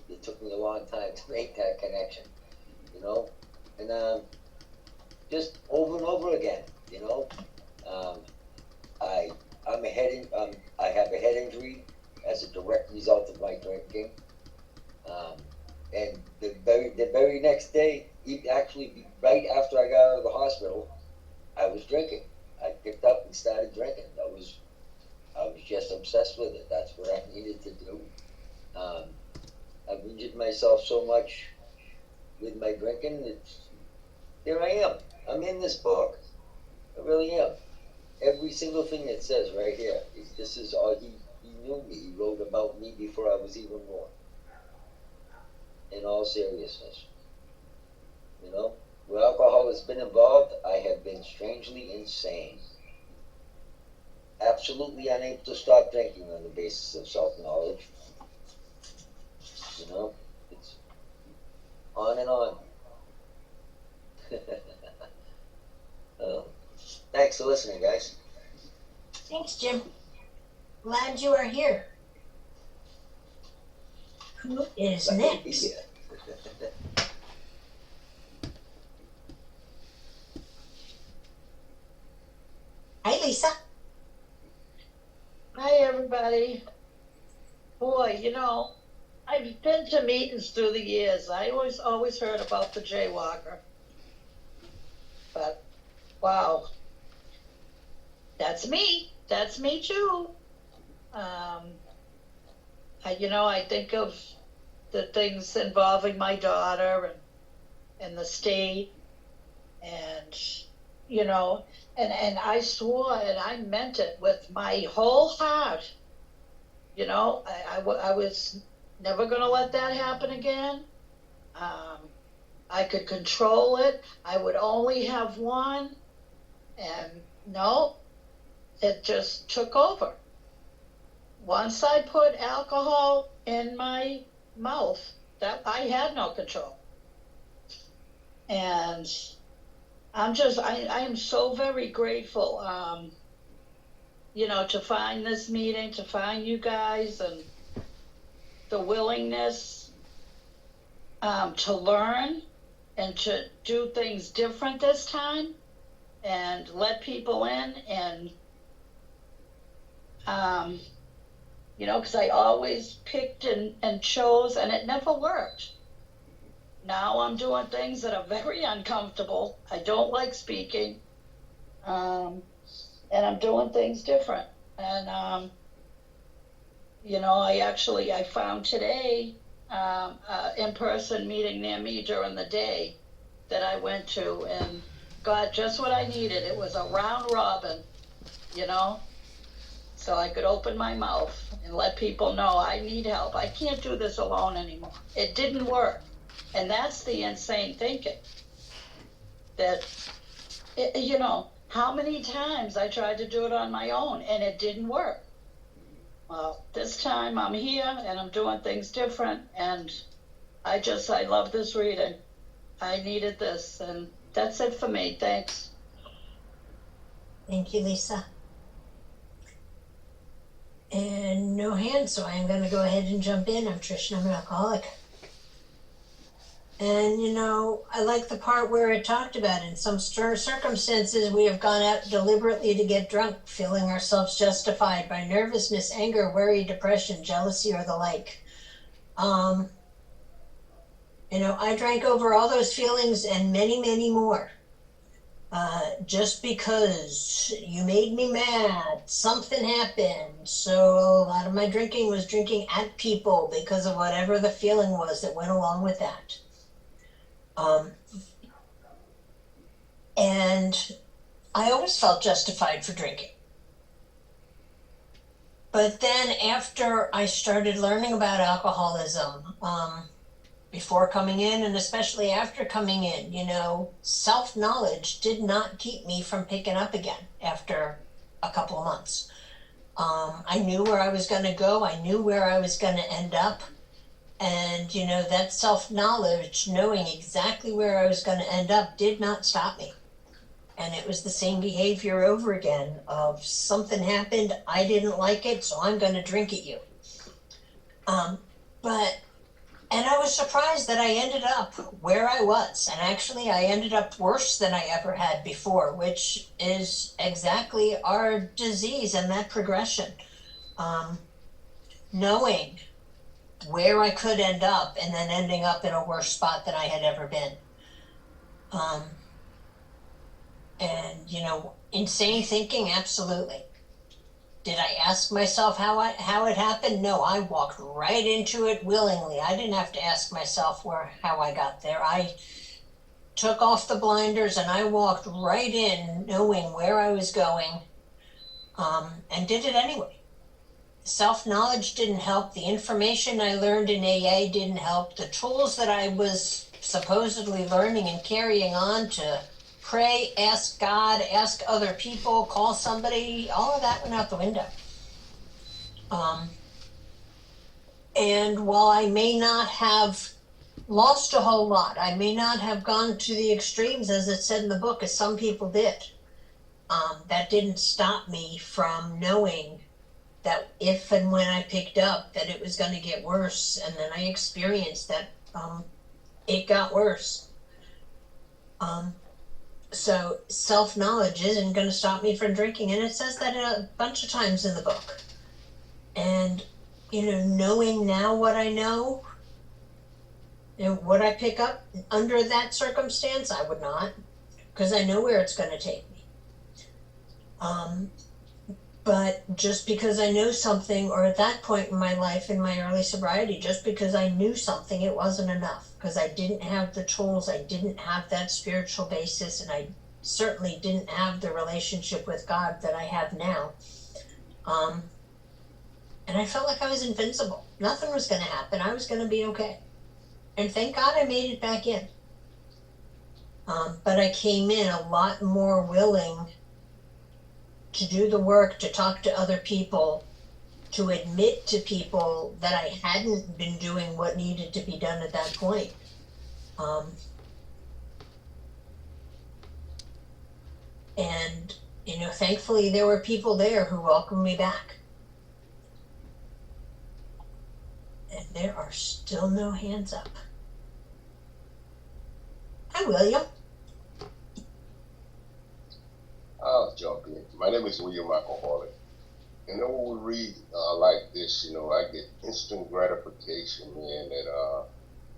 it took me a long time to make that connection, you know? And just over and over again, you know? I have a head injury as a direct result of my drinking. And the very next day, actually right after I got out of the hospital, I was drinking. I picked up and started drinking. I was just obsessed with it. That's what I needed to do. I've injured myself so much with my drinking. Here I am. I'm in this book. I really am. Every single thing it says right here. This is all he knew me. He wrote about me before I was even born. In all seriousness. You know, where alcohol has been involved, I have been strangely insane. Absolutely unable to stop drinking on the basis of self-knowledge. You know, it's on and on. Thanks for listening, guys. Thanks, Jim. Glad you are here. Who is next? Hi, Lisa. Hi, everybody. Boy, you know, I've been to meetings through the years. I always heard about the jaywalker. But, wow. That's me. That's me, too. I think of the things involving my daughter and the state and, you know, and I swore and I meant it with my whole heart. You know, I was never going to let that happen again. I could control it. I would only have one. And no, it just took over. Once I put alcohol in my mouth, that I had no control. And I am so very grateful, to find this meeting, to find you guys, and the willingness to learn and to do things different this time and let people in and, because I always picked and chose and it never worked. Now I'm doing things that are very uncomfortable. I don't like speaking. And I'm doing things different. And, I found today in-person meeting near me during the day that I went to and got just what I needed. It was a round robin, so I could open my mouth and let people know I need help. I can't do this alone anymore. It didn't work. And that's the insane thinking. That, how many times I tried to do it on my own and it didn't work. Well, this time I'm here and I'm doing things different and I love this reading. I needed this and that's it for me. Thanks. Thank you, Lisa. And no hands, so I'm going to go ahead and jump in. I'm Trish and I'm an alcoholic. And, I like the part where it talked about in some circumstances we have gone out deliberately to get drunk, feeling ourselves justified by nervousness, anger, worry, depression, jealousy, or the like. I drank over all those feelings and many, many more. Just because you made me mad, something happened. So a lot of my drinking was drinking at people because of whatever the feeling was that went along with that. And I always felt justified for drinking. But then after I started learning about alcoholism, before coming in and especially after coming in, self-knowledge did not keep me from picking up again after a couple of months. I knew where I was going to go. I knew where I was going to end up. And, that self-knowledge, knowing exactly where I was going to end up, did not stop me. And it was the same behavior over again of something happened, I didn't like it, so I'm going to drink at you. And I was surprised that I ended up where I was. And actually, I ended up worse than I ever had before, which is exactly our disease and that progression. Knowing where I could end up and then ending up in a worse spot than I had ever been. And, insane thinking, absolutely. Did I ask myself how it happened? No, I walked right into it willingly. I didn't have to ask myself how I got there. I took off the blinders and I walked right in, knowing where I was going, and did it anyway. Self-knowledge didn't help. The information I learned in AA didn't help. The tools that I was supposedly learning and carrying on to pray, ask God, ask other people, call somebody, all of that went out the window. And while I may not have lost a whole lot, I may not have gone to the extremes, as it said in the book, as some people did, that didn't stop me from knowing that if and when I picked up, that it was going to get worse. And then I experienced that it got worse. So self-knowledge isn't going to stop me from drinking. And it says that a bunch of times in the book. And, knowing now what I know, would I pick up under that circumstance? I would not, because I know where it's going to take me. But just because I know something, or at that point in my life, in my early sobriety, just because I knew something, it wasn't enough. Because I didn't have the tools, I didn't have that spiritual basis, and I certainly didn't have the relationship with God that I have now. And I felt like I was invincible. Nothing was going to happen. I was going to be okay. And thank God I made it back in. But I came in a lot more willing to do the work, to talk to other people, to admit to people that I hadn't been doing what needed to be done at that point. And, thankfully there were people there who welcomed me back. And there are still no hands up. Hi, William. I'll jump in. My name is William Alcoholic. When we read like this, I get instant gratification, man, that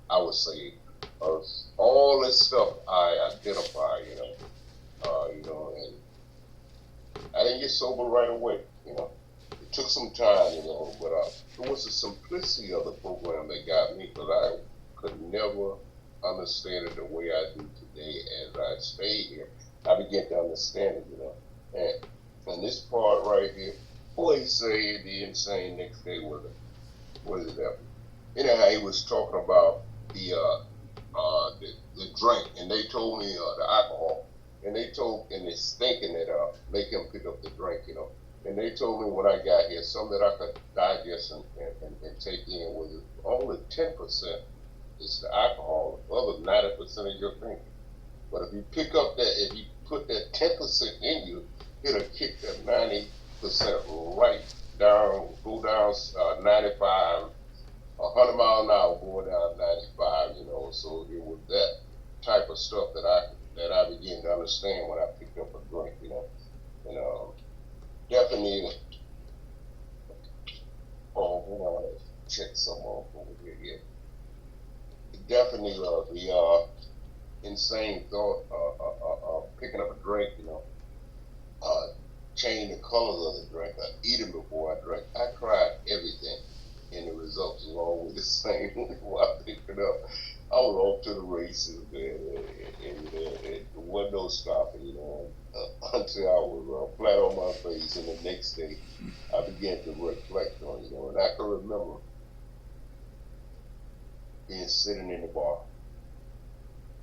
I would say all this stuff I identify, and I didn't get sober right away, It took some time, but it was the simplicity of the program that got me, because I could never understand it the way I do today. As I stayed here, I began to understand it, and this part right here, boy, he said the insane next day was that? Anyhow, he was talking about the drink, and they told me the alcohol, and it's thinking that make him pick up the drink, And they told me when I got here, something that I could digest and take in was only 10% is the alcohol. The other 90% is your thinking. But if you if you put that 10% in you, it'll kick that 90% right down, go down 95, 100 miles an hour, going down 95, So it was that type of stuff that I began to understand when I picked up a drink, And definitely, check some off over here. Definitely the insane thought of picking up a drink, changing the colors of the drink, eating before I drank. I tried everything, and the results was always the same. While I picked it up, I was off to the races, and there was no stopping, until I was flat on my face, and the next day I began to reflect on, and I can remember being sitting in the bar,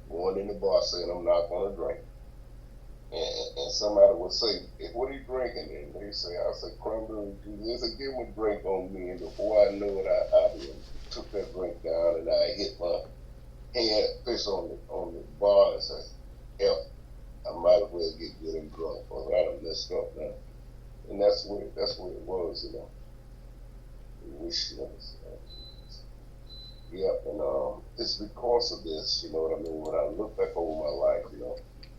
going in the bar saying I'm not going to drink, and somebody would say, hey, what are you drinking? And they say, I say cranberry juice. They say, give them a drink on me, and before I know it, I be took that drink down and I hit my hand face on the bar and said, "Hell, I might as well get good and drunk, because I done messed up now." And that's where it was, you know. We wish, you know. Yeah, and it's because of this, you know what I mean. When I look back over my life, you know,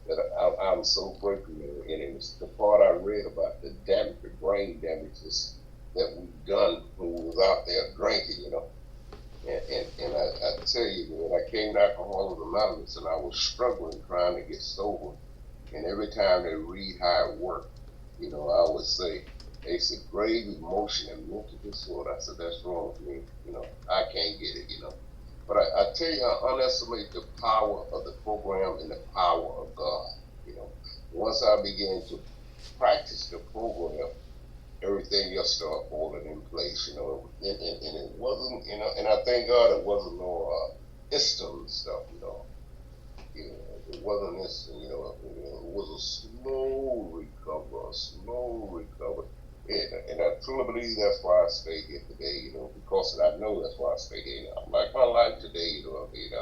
that I'm so grateful, you know, and it was the part I read about the damage, the brain damages that we've done when we was out there drinking, you know. And I tell you, when I came to Alcoholics Anonymous and I was struggling trying to get sober, and every time they read how it worked, you know, I would say, it's a grave emotion and mental disorder. I said, that's wrong with me. You know, I can't get it, you know. But I tell you, I underestimate the power of the program and the power of God. You know, once I began to practice the program, everything else started falling in place, you know. And it wasn't, you know, and I thank God it wasn't no instant stuff, you know. You know, it wasn't instant, you know, it was a slow recovery. And I truly believe that's why I stay here today, you know, because I know that's why I stay here. I'm like my life today, you know what I mean?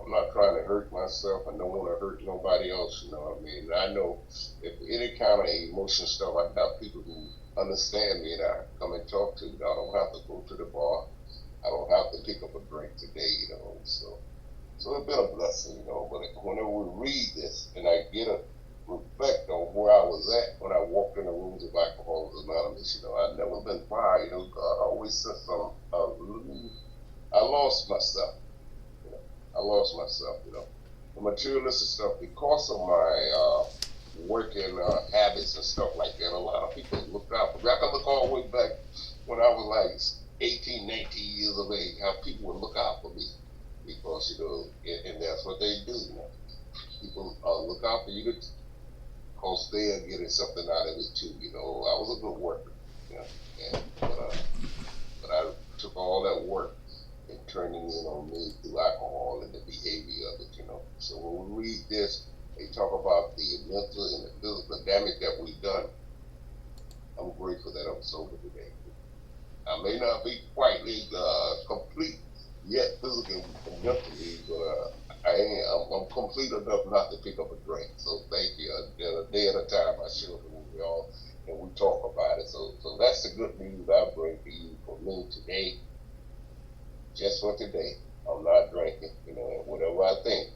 I'm not trying to hurt myself. I don't want to hurt nobody else, you know what I mean? I know if any kind of emotion stuff, I have people who understand me and I come and talk to me. I don't have to go to the bar. I don't have to pick up a drink today, you know, so it's been a blessing, you know, but whenever we read this and I get a reflect on where I was at when I walked in the rooms of Alcoholics Anonymous, you know, I've never been far, you know, God always said something, I lost myself, you know, you know, the materialistic stuff because of my working habits and stuff like that. A lot of people look out for me. I can look all the way back when I was like 18, 19 years of age, how people would look out for me. Because, you know, and that's what they do, you know. People look out for you because they are getting something out of it too, you know. I was a good worker, you know, but I took all that work and turned it in on me through alcohol and the behavior of it, you know. So when we read this, they talk about the mental and the physical damage that we've done. I'm grateful that I'm sober today. I may not be quite complete yet physically and mentally, but I'm complete enough not to pick up a drink. So thank you. A day at a time, I share it with you all, and we talk about it. So that's the good news I bring to you for me today. Just for today, I'm not drinking. You know, and whatever I think,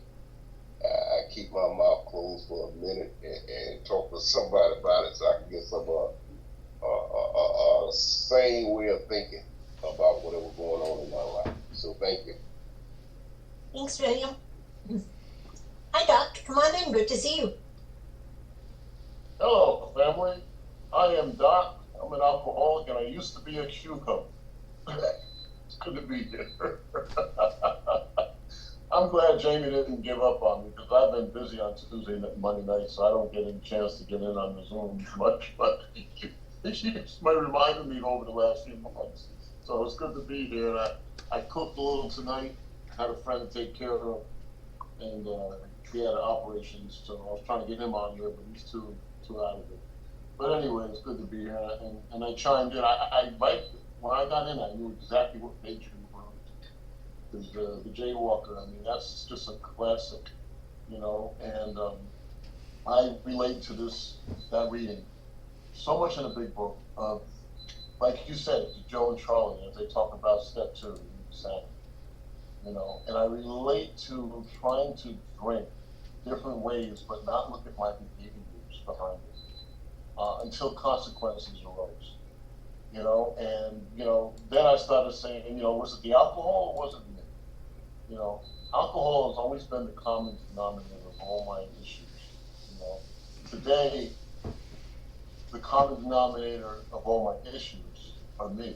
I keep my mouth closed for a minute and talk to somebody about it so I can get some sane way of thinking about whatever's going on in my life. So thank you. Thanks, William. Hi, Doc. Come on in. Good to see you. Hello, family. I am Doc. I'm an alcoholic, and I used to be a cucumber. It's good to be here. I'm glad Jamie didn't give up on me, because I've been busy on Tuesday and Monday night, so I don't get any chance to get in on the Zoom much, but she reminded me over the last few months. So it's good to be here. And I cooked a little tonight, had a friend to take care of, and he had an operation, so I was trying to get him on here, but he's too out of it. But anyway, it's good to be here, and I chimed in. I when I got in, I knew exactly what page you were on. Because the Jaywalker, I mean, that's just a classic, you know, and I relate to that reading so much in the big book. Like you said, Joe and Charlie, as they talk about step 2, you know, and I relate to trying to drink different ways, but not look at my behaviors behind it until consequences arose, you know, and, you know, then I started saying, you know, was it the alcohol or was it me? You know, alcohol has always been the common denominator of all my issues, you know. Today, the common denominator of all my issues are me.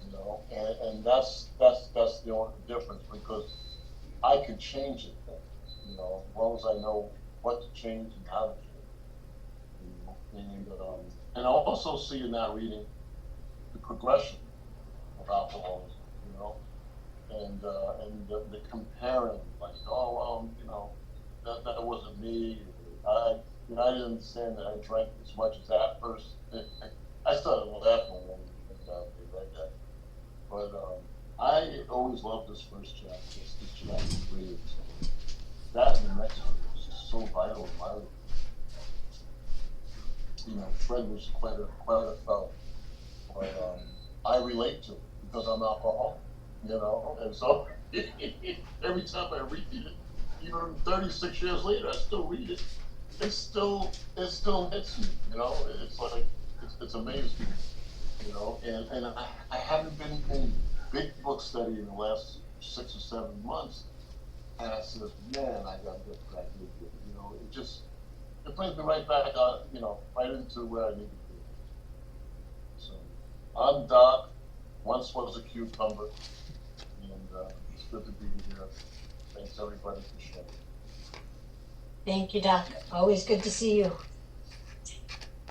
You know, and that's the only difference, because I can change it then, you know, as long as I know what to change and how to change it. You know, and I also see in that reading the progression of alcoholism, you know, and the comparing, like, oh well, you know, that wasn't me. I didn't understand that I drank as much as that person. I started laughing when I read that. But I always loved this first chapter. This chapter 3 is that, and the next one is just so vital in my life. You know, Fred was quite a fellow, but I relate to it because I'm alcoholic, you know, and so every time I read it, even 36 years later, I still read it. It still hits me, you know. It's like it's amazing, you know. And I haven't been in big book study in the last 6 or 7 months, and I said, man, I gotta get back into it, you know. It brings me right back, you know, right into where I need to be. So I'm Doc. Once was a cucumber, and it's good to be here. Thanks everybody for sharing. Thank you, Doc. Always good to see you.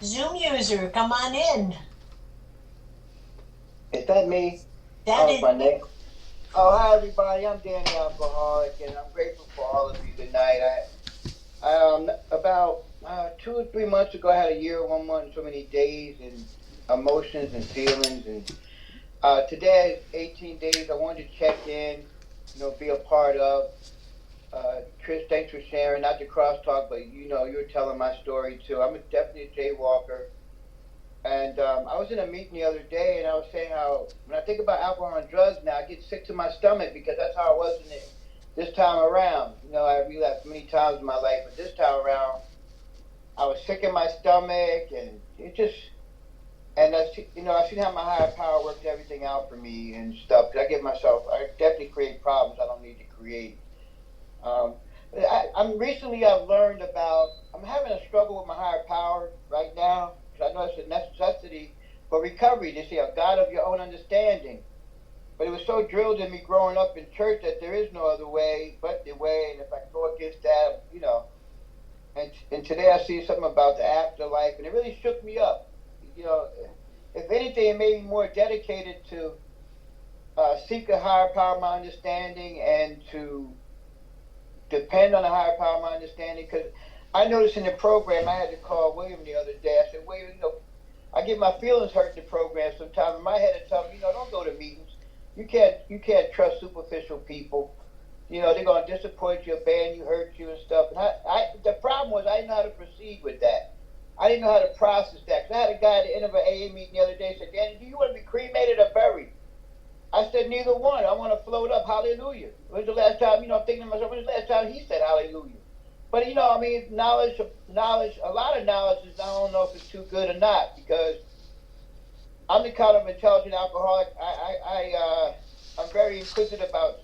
Zoom user, come on in. Is that me? That is my name. Oh, hi everybody. I'm Danny Alcoholic, and I'm grateful for all of you tonight. I about 2 or 3 months ago, I had a year, 1 month, so many days and emotions and feelings, and today is 18 days. I wanted to check in, you know, be a part of. Trish, thanks for sharing. Not to crosstalk, but you know, you were telling my story too. I'm definitely a jaywalker. And I was in a meeting the other day, and I was saying how when I think about alcohol and drugs now, I get sick to my stomach because that's how I was in it this time around. You know, I relapsed many times in my life, but this time around, I was sick in my stomach, and it just, and I seen how my higher power worked everything out for me and stuff. Cause I definitely create problems I don't need to create. I've learned about, I'm having a struggle with my higher power right now, because I know it's a necessity for recovery, to see a God of your own understanding. But it was so drilled in me growing up in church that there is no other way but the way, and if I go against that, you know. And today I see something about the afterlife, and it really shook me up. You know, if anything, it made me more dedicated to seek a higher power of my understanding and to depend on a higher power of my understanding. Because I noticed in the program, I had to call William the other day. I said, William, you know, I get my feelings hurt in the program sometimes. In my head, I tell them, you know, don't go to meetings. You can't trust superficial people. You know, they're going to disappoint you, abandon you, hurt you and stuff. And the problem was I didn't know how to proceed with that. I didn't know how to process that. Because I had a guy at the end of an AA meeting the other day said, Danny, do you want to be cremated or buried? I said, neither one. I want to float up. Hallelujah. When's the last time, you know, I'm thinking to myself, when's the last time he said hallelujah? But, you know, I mean, knowledge, a lot of knowledge is, I don't know if it's too good or not, because I'm the kind of intelligent alcoholic. I'm very inquisitive about,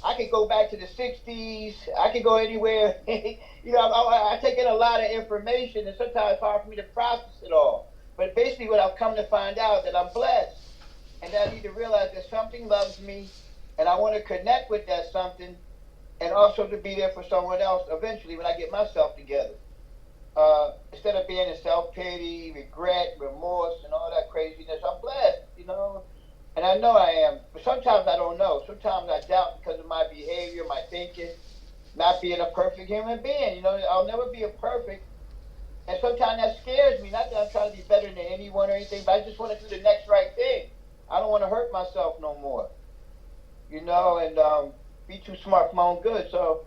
I could go back to the 60s. I could go anywhere. You know, I take in a lot of information, and sometimes it's hard for me to process it all. But basically what I've come to find out that I'm blessed, and that I need to realize that something loves me, and I want to connect with that something, and also to be there for someone else eventually when I get myself together. Instead of being in self-pity, regret, remorse, and all that craziness, I'm blessed, you know. And I know I am, but sometimes I don't know. Sometimes I doubt because of my behavior, my thinking, not being a perfect human being. You know, I'll never be a perfect. And sometimes that scares me. Not that I'm trying to be better than anyone or anything, but I just want to do the next right thing. I don't want to hurt myself no more. You know, and be too smart for my own good. So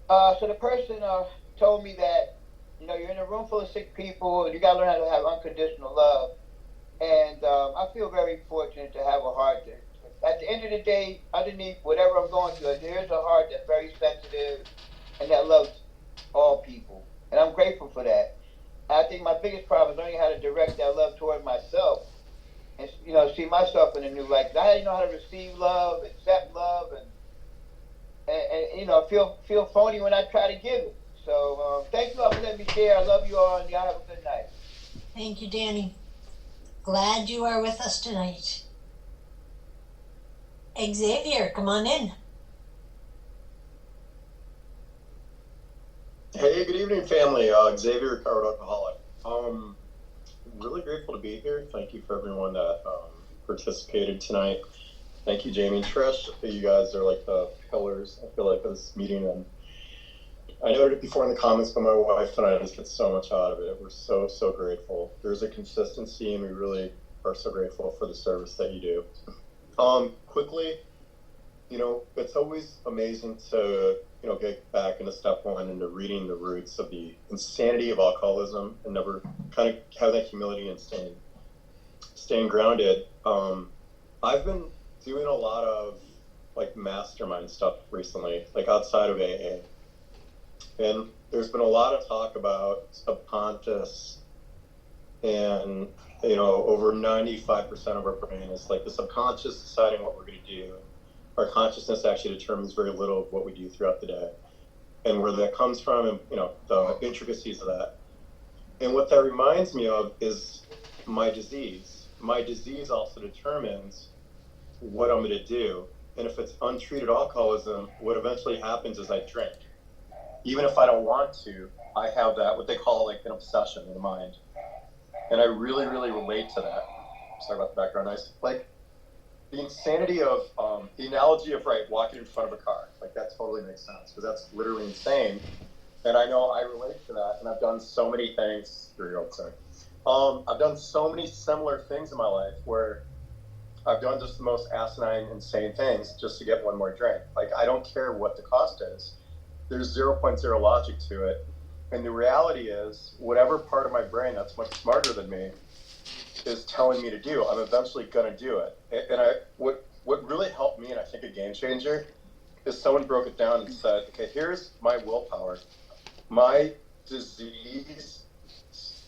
the person told me that, you know, you're in a room full of sick people, and you got to learn how to have unconditional love. And I feel very fortunate to have a heart that, at the end of the day, underneath whatever I'm going through, there's a heart that's very sensitive and that loves all people. And I'm grateful for that. I think my biggest problem is learning how to direct that love toward myself and, you know, see myself in a new light. I didn't know how to receive love, accept love, and you know, feel phony when I try to give it. So thank you all for letting me share. I love you all, and y'all have a good night. Thank you, Danny. Glad you are with us tonight. Xavier, come on in. Hey, good evening, family. Xavier, recovered alcoholic. Really grateful to be here. Thank you for everyone that participated tonight. Thank you, Jamie and Trish. You guys are like the pillars, I feel like, of this meeting. And I noted it before in the comments, but my wife and I just get so much out of it. We're so, so grateful. There's a consistency, and we really are so grateful for the service that you do. Quickly, it's always amazing to, get back into step one, into reading the roots of the insanity of alcoholism and never kind of have that humility and staying grounded. I've been doing a lot of like mastermind stuff recently, like outside of AA. And there's been a lot of talk about subconscious, and over 95% of our brain is like the subconscious deciding what we're going to do. Our consciousness actually determines very little of what we do throughout the day, and where that comes from, and the intricacies of that. And what that reminds me of is my disease. My disease also determines what I'm going to do. And if it's untreated alcoholism, what eventually happens is I drink. Even if I don't want to, I have that, what they call like an obsession in the mind. And I really, really relate to that. Sorry about the background noise. Like the insanity of, the analogy of, walking in front of a car. Like that totally makes sense because that's literally insane. And I know I relate to that. And I've done so many things. I've done so many similar things in my life where I've done just the most asinine, insane things just to get one more drink. Like, I don't care what the cost is. There's 0.0 logic to it. And the reality is, whatever part of my brain that's much smarter than me is telling me to do, I'm eventually going to do it. And what really helped me, and I think a game changer, is someone broke it down and said, okay, here's my willpower. My disease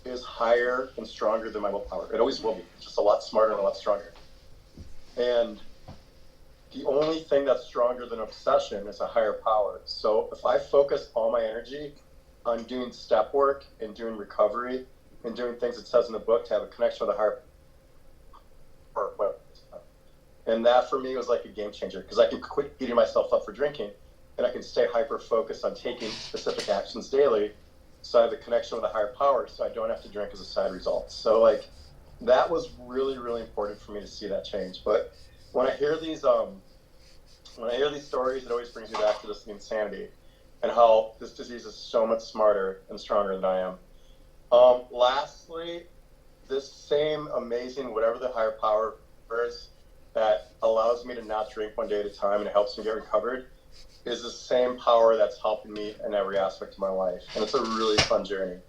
is higher and stronger than my willpower. It always will be. It's just a lot smarter and a lot stronger. And the only thing that's stronger than obsession is a higher power. So if I focus all my energy on doing step work and doing recovery and doing things it says in the book to have a connection with a higher power, and that for me was like a game changer because I can quit beating myself up for drinking and I can stay hyper focused on taking specific actions daily. So I have a connection with a higher power so I don't have to drink as a side result. So like, that was really, really important for me to see that change. But when I hear these stories, it always brings me back to this insanity and how this disease is so much smarter and stronger than I am. Lastly, this same amazing, whatever the higher power is that allows me to not drink one day at a time and it helps me get recovered is the same power that's helping me in every aspect of my life. And it's a really fun journey.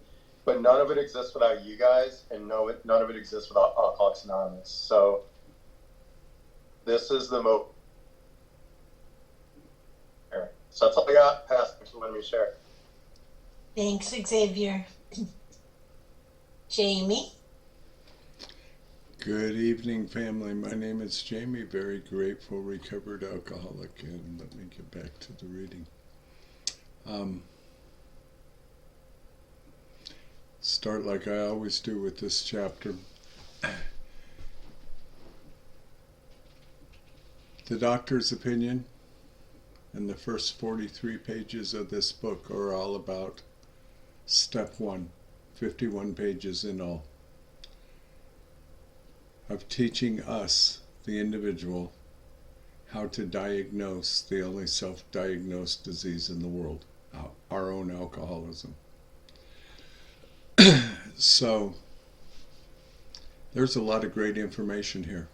But none of it exists without you guys, and none of it exists without Alcoholics Anonymous. So this is the most. So that's all I got. Pass. Thanks for letting me share. Thanks, Xavier. Jamie? Good evening, family. My name is Jamie, very grateful, recovered alcoholic, and let me get back to the reading. Start like I always do with this chapter. The doctor's opinion and the first 43 pages of this book are all about step 1, 51 pages in all, of teaching us, the individual, how to diagnose the only self-diagnosed disease in the world, our own alcoholism. So, there's a lot of great information here.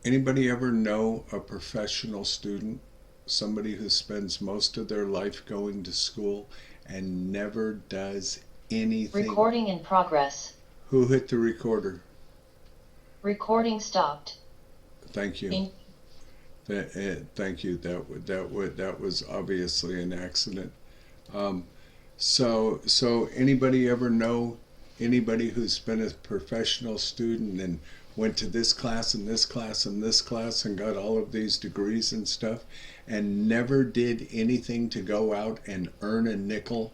Anybody ever know a professional student, somebody who spends most of their life going to school and never does anything? Recording in progress. Who hit the recorder? Recording stopped. Thank you. Thank you. That was obviously an accident. So anybody ever know anybody who's been a professional student and went to this class and this class and this class and got all of these degrees and stuff and never did anything to go out and earn a nickel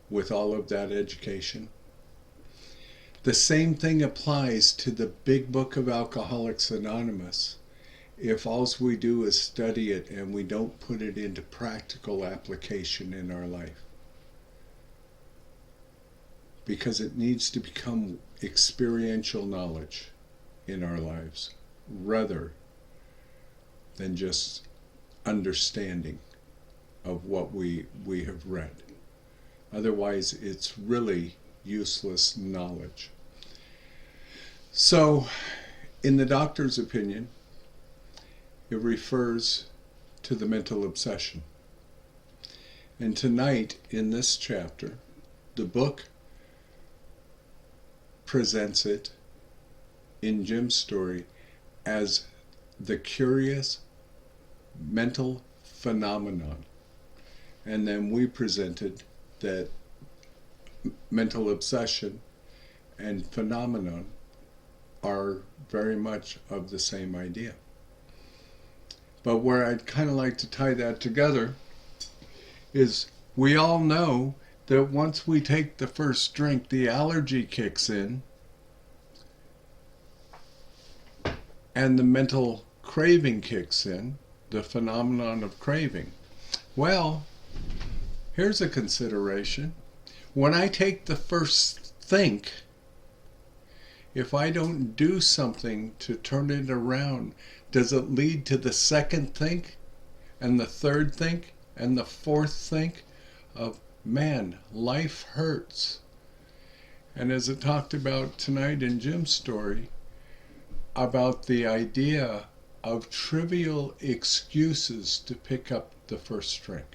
with all of that education? The same thing applies to the big book of Alcoholics Anonymous. If all we do is study it and we don't put it into practical application in our life. Because it needs to become experiential knowledge in our lives rather than just understanding of what we have read. Otherwise, it's really useless knowledge. So, in the doctor's opinion, it refers to the mental obsession. And tonight, in this chapter, the book presents it in Jim's story as the curious mental phenomenon. And then we presented that mental obsession and phenomenon are very much of the same idea. But where I'd kind of like to tie that together is we all know that once we take the first drink, the allergy kicks in and the mental craving kicks in, the phenomenon of craving. Well, here's a consideration. When I take the first think, if I don't do something to turn it around, does it lead to the second think and the third think and the fourth think of, man, life hurts? And as it talked about tonight in Jim's story, about the idea of trivial excuses to pick up the first drink.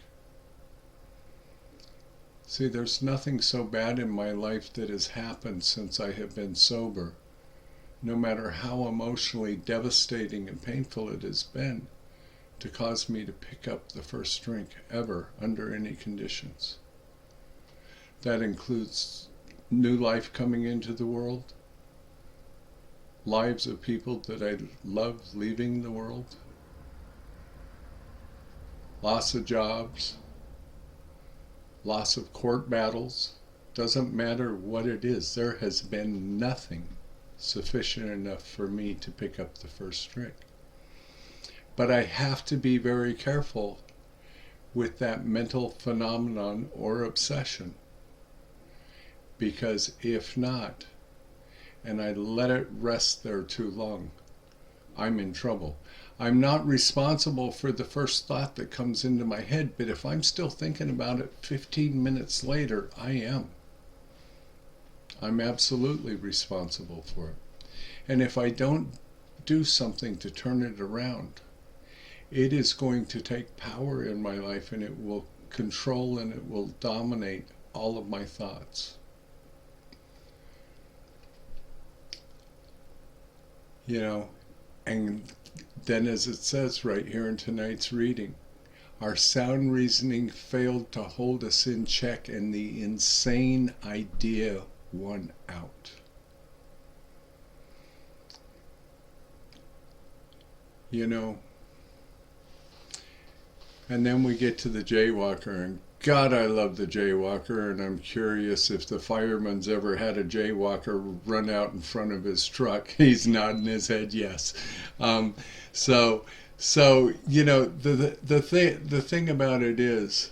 See, there's nothing so bad in my life that has happened since I have been sober, no matter how emotionally devastating and painful it has been, to cause me to pick up the first drink ever under any conditions. That includes new life coming into the world, lives of people that I love leaving the world, loss of jobs, loss of court battles. Doesn't matter what it is, there has been nothing sufficient enough for me to pick up the first drink. But I have to be very careful with that mental phenomenon or obsession, because if not, and I let it rest there too long, I'm in trouble. I'm not responsible for the first thought that comes into my head, but if I'm still thinking about it 15 minutes later, I am. I'm absolutely responsible for it. And if I don't do something to turn it around, it is going to take power in my life, and it will control and it will dominate all of my thoughts. You know, and then as it says right here in tonight's reading, our sound reasoning failed to hold us in check and the insane idea won out. You know, and then we get to the jaywalker, and God, I love the jaywalker, and I'm curious if the fireman's ever had a jaywalker run out in front of his truck. He's nodding his head yes. So you know, the thing about it is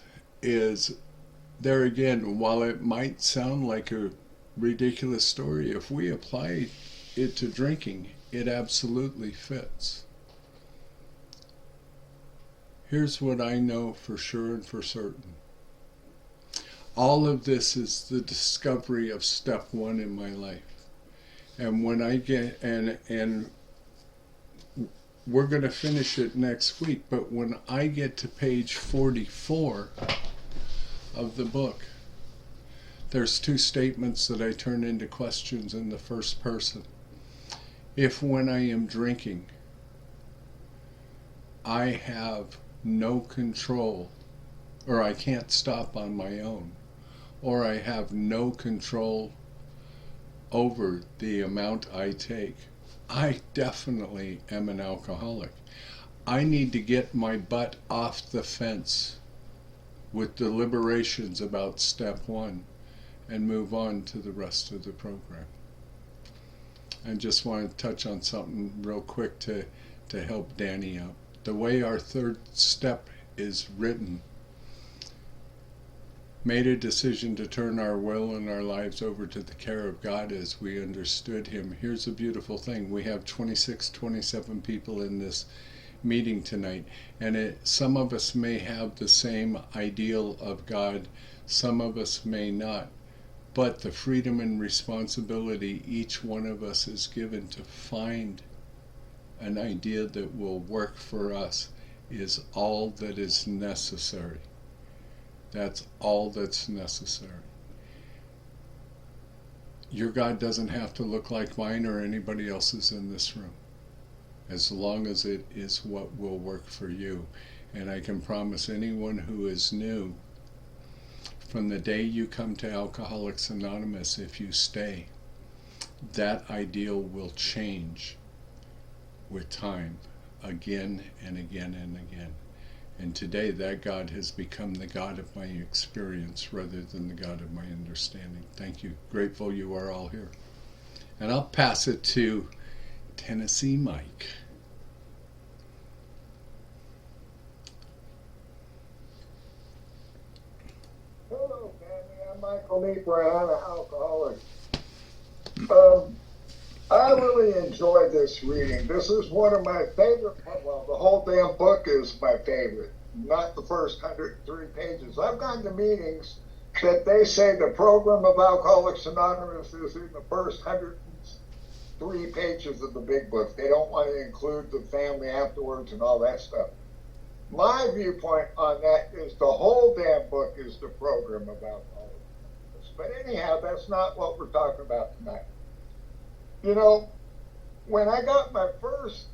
there again, while it might sound like a ridiculous story, if we apply it to drinking, it absolutely fits. Here's what I know for sure and for certain. All of this is the discovery of step one in my life. And when I get, and we're going to finish it next week, but when I get to page 44 of the book, there's two statements that I turn into questions in the first person. If when I am drinking, I have no control, or I can't stop on my own, or I have no control over the amount I take, I definitely am an alcoholic. I need to get my butt off the fence with deliberations about step one and move on to the rest of the program. I just want to touch on something real quick to help Danny out. The way our third step is written, made a decision to turn our will and our lives over to the care of God as we understood Him. Here's a beautiful thing. We have 26, 27 people in this meeting tonight, and some of us may have the same ideal of God, some of us may not. but the freedom and responsibility each one of us is given to find an idea that will work for us is all that is necessary. That's all that's necessary. Your God doesn't have to look like mine or anybody else's in this room, as long as it is what will work for you. And I can promise anyone who is new, from the day you come to Alcoholics Anonymous, if you stay, that ideal will change with time, again and again and again. And today that God has become the God of my experience rather than the God of my understanding. Thank you. Grateful you are all here. And I'll pass it to Tennessee Mike. Hello, family. I'm Michael Nieper, and I'm an alcoholic. I really enjoyed this reading. This is one of my favorite, well, the whole damn book is my favorite, not the first 103 pages. I've gone to meetings that they say the program of Alcoholics Anonymous is in the first 103 pages of the big book. They don't want to include the family afterwards and all that stuff. My viewpoint on that is the whole damn book is the program of Alcoholics Anonymous. But anyhow, that's not what we're talking about tonight. You know, when I got my first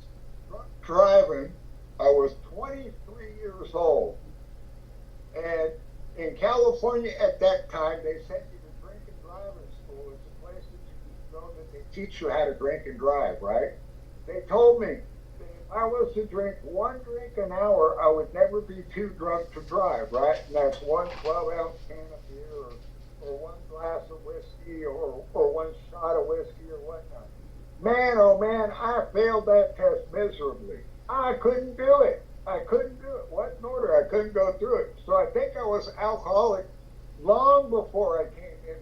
drunk driving, I was 23 years old. And in California at that time, they sent you to drink and driving school. It's a place that you can go that they teach you how to drink and drive, right? They told me that if I was to drink one drink an hour, I would never be too drunk to drive, right? And that's one 12-ounce can of beer or one glass of whiskey or one shot of whiskey or whatnot. Man, oh man, I failed that test miserably. I couldn't do it. I couldn't do it. What in order? I couldn't go through it. So I think I was alcoholic long before I came in.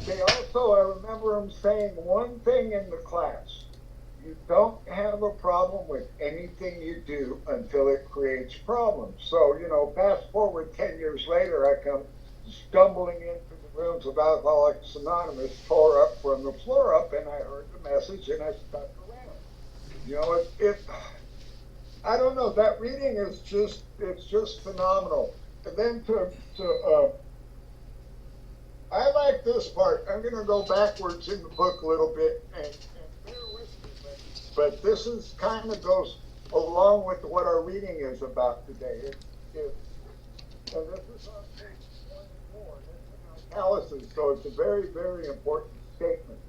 They also, I remember them saying one thing in the class. You don't have a problem with anything you do until it creates problems. So, you know, fast forward 10 years later, I come stumbling into the rooms of Alcoholics Anonymous, tore up from the floor up, and I heard the message and I stuck around. You know, I don't know, that reading is it's just phenomenal. And then I like this part. I'm going to go backwards in the book a little bit and bear with me, but this is kind of goes along with what our reading is about today. And this is on page 24. This is analysis, so it's a very, very important statement.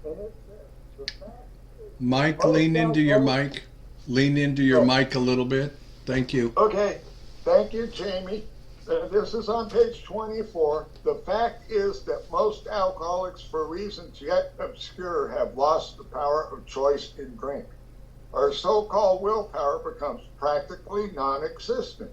And it says, the fact is, Mike, lean into your mic. Lean into your mic a little bit. Thank you. Okay. Thank you, Jamie. This is on page 24. The fact is that most alcoholics, for reasons yet obscure, have lost the power of choice in drink. Our so-called willpower becomes practically non-existent.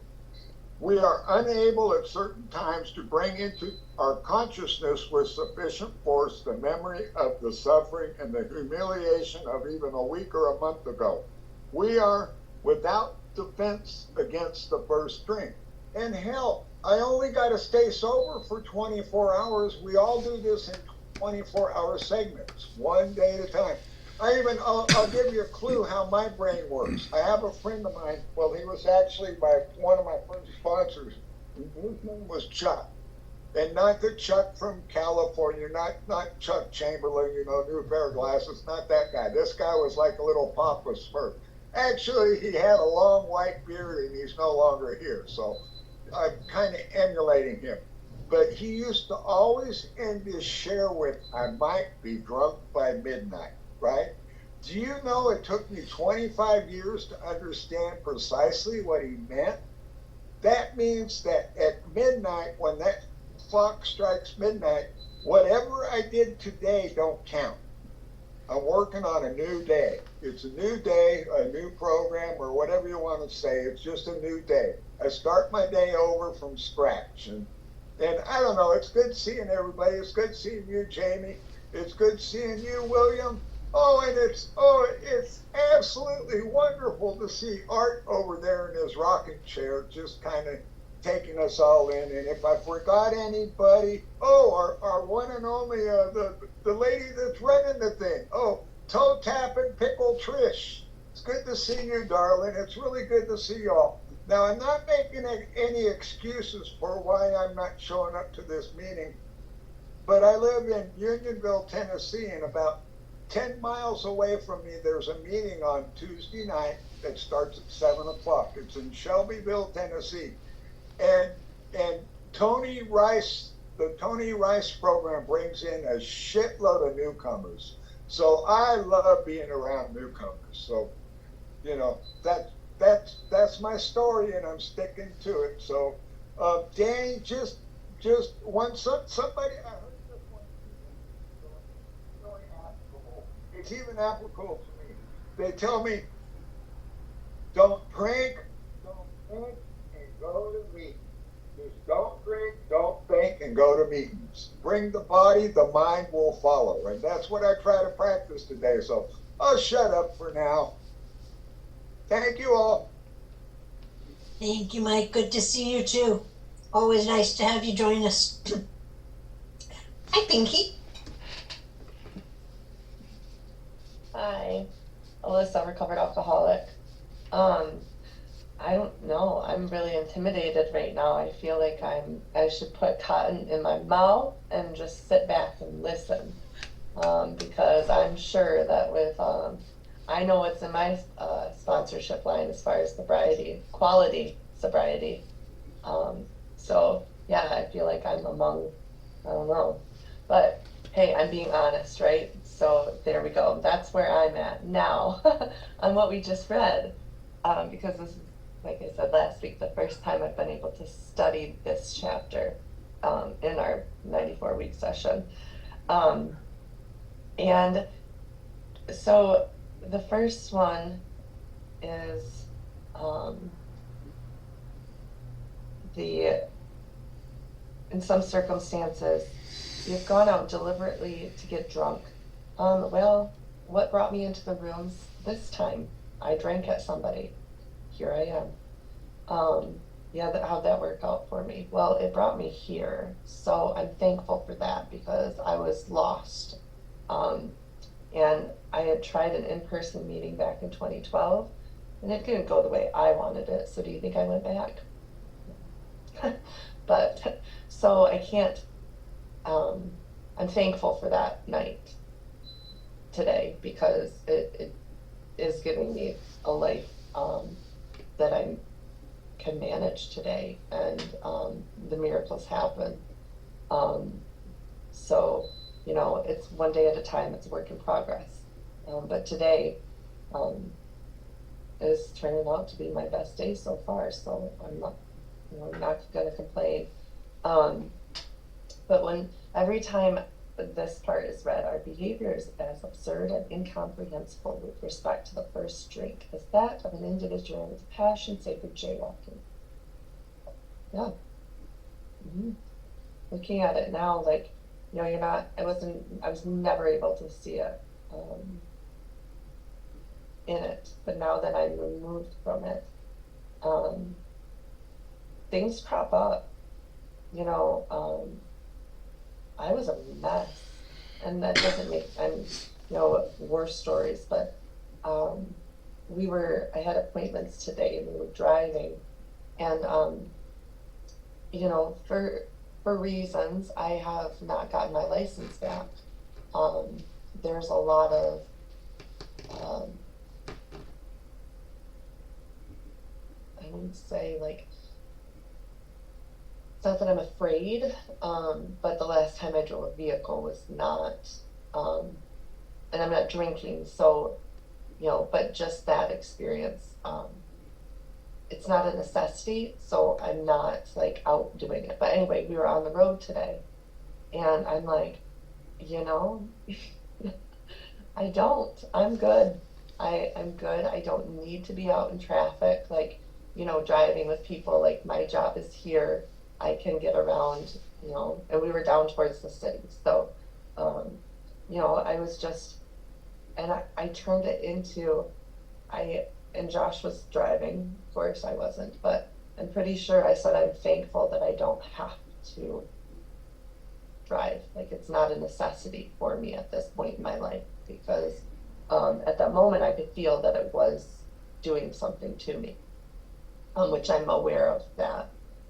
We are unable at certain times to bring into our consciousness with sufficient force the memory of the suffering and the humiliation of even a week or a month ago. We are without defense against the first drink. And hell, I only got to stay sober for 24 hours. We all do this in 24-hour segments, one day at a time. I'll give you a clue how my brain works. I have a friend of mine, well, he was actually one of my first sponsors. His name was Chuck. And not the Chuck from California, not Chuck Chamberlain, you know, new pair of glasses, not that guy. This guy was like a little Papa Smurf. Actually, he had a long white beard and he's no longer here, so I'm kind of emulating him. But he used to always end his share with, I might be drunk by midnight, right? Do you know it took me 25 years to understand precisely what he meant? That means that at midnight, when that clock strikes midnight, whatever I did today don't count. I'm working on a new day. It's a new day, a new program, or whatever you want to say. It's just a new day. I start my day over from scratch. And I don't know, it's good seeing everybody. It's good seeing you, Jamie. It's good seeing you, William. And it's absolutely wonderful to see Art over there in his rocking chair, just kind of taking us all in. And if I forgot anybody, our one and only, the lady that's running the thing. Oh, Toe Tap and Pickle Trish. It's good to see you, darling. It's really good to see y'all. Now, I'm not making any excuses for why I'm not showing up to this meeting, but I live in Unionville, Tennessee, and about 10 miles away from me, there's a meeting on Tuesday night that starts at 7 o'clock. It's in Shelbyville, Tennessee. And Tony Rice, the Tony Rice program brings in a shitload of newcomers. So I love being around newcomers. So, you know, that's my story, and I'm sticking to it. So, Danny, just one, somebody, I heard this one, really applicable. It's even applicable to me. They tell me, don't drink, and go to meetings. Just don't drink, don't think, and go to meetings. Bring the body, the mind will follow. And that's what I try to practice today. So I'll shut up for now. Thank you all. Thank you, Mike. Good to see you too. Always nice to have you join us. Hi, Pinky. Hi, Alyssa, recovered alcoholic. I don't know. I'm really intimidated right now. I feel like I should put cotton in my mouth and just sit back and listen. Because I'm sure that with, I know what's in my sponsorship line as far as sobriety, quality sobriety. So yeah, I feel like I'm among, I don't know. But hey, I'm being honest, right? So there we go. That's where I'm at now on what we just read. Because this is, like I said last week, the first time I've been able to study this chapter in our 94-week session. And so the first one is in some circumstances, you've gone out deliberately to get drunk. Well, what brought me into the rooms this time? I drank at somebody. Here I am. Yeah, how'd that work out for me? Well, it brought me here. So I'm thankful for that because I was lost. And I had tried an in-person meeting back in 2012, and it didn't go the way I wanted it. So do you think I went back? But, so I can't, I'm thankful for that night today because it is giving me a life that I can manage today, and the miracles happen. So, you know, it's one day at a time, it's a work in progress. But today is turning out to be my best day so far, so I'm not going to complain. But every time this part is read, our behavior is as absurd and incomprehensible with respect to the first drink as that of an individual with passion save for jaywalking. Yeah. Mm-hmm. Looking at it now, like, you know, I was never able to see it in it, but now that I'm removed from it, things crop up. You know, I was a mess, and that doesn't make, worse stories, but I had appointments today, and we were driving, and you know, for reasons, I have not gotten my license back. There's a lot of I wouldn't say, like, it's not that I'm afraid, but the last time I drove a vehicle was not, and I'm not drinking, so, you know, but just that experience, it's not a necessity, so I'm not, like, out doing it. But anyway, we were on the road today, and I'm like, you know, I'm good. I'm good. I don't need to be out in traffic, like, you know, driving with people. Like, my job is here. I can get around, you know, and we were down towards the city. So, you know, I was just, and I turned it into, and Josh was driving, of course I wasn't, but I'm pretty sure I said I'm thankful that I don't have to drive. Like, it's not a necessity for me at this point in my life, because at that moment I could feel that it was doing something to me, which I'm aware of that.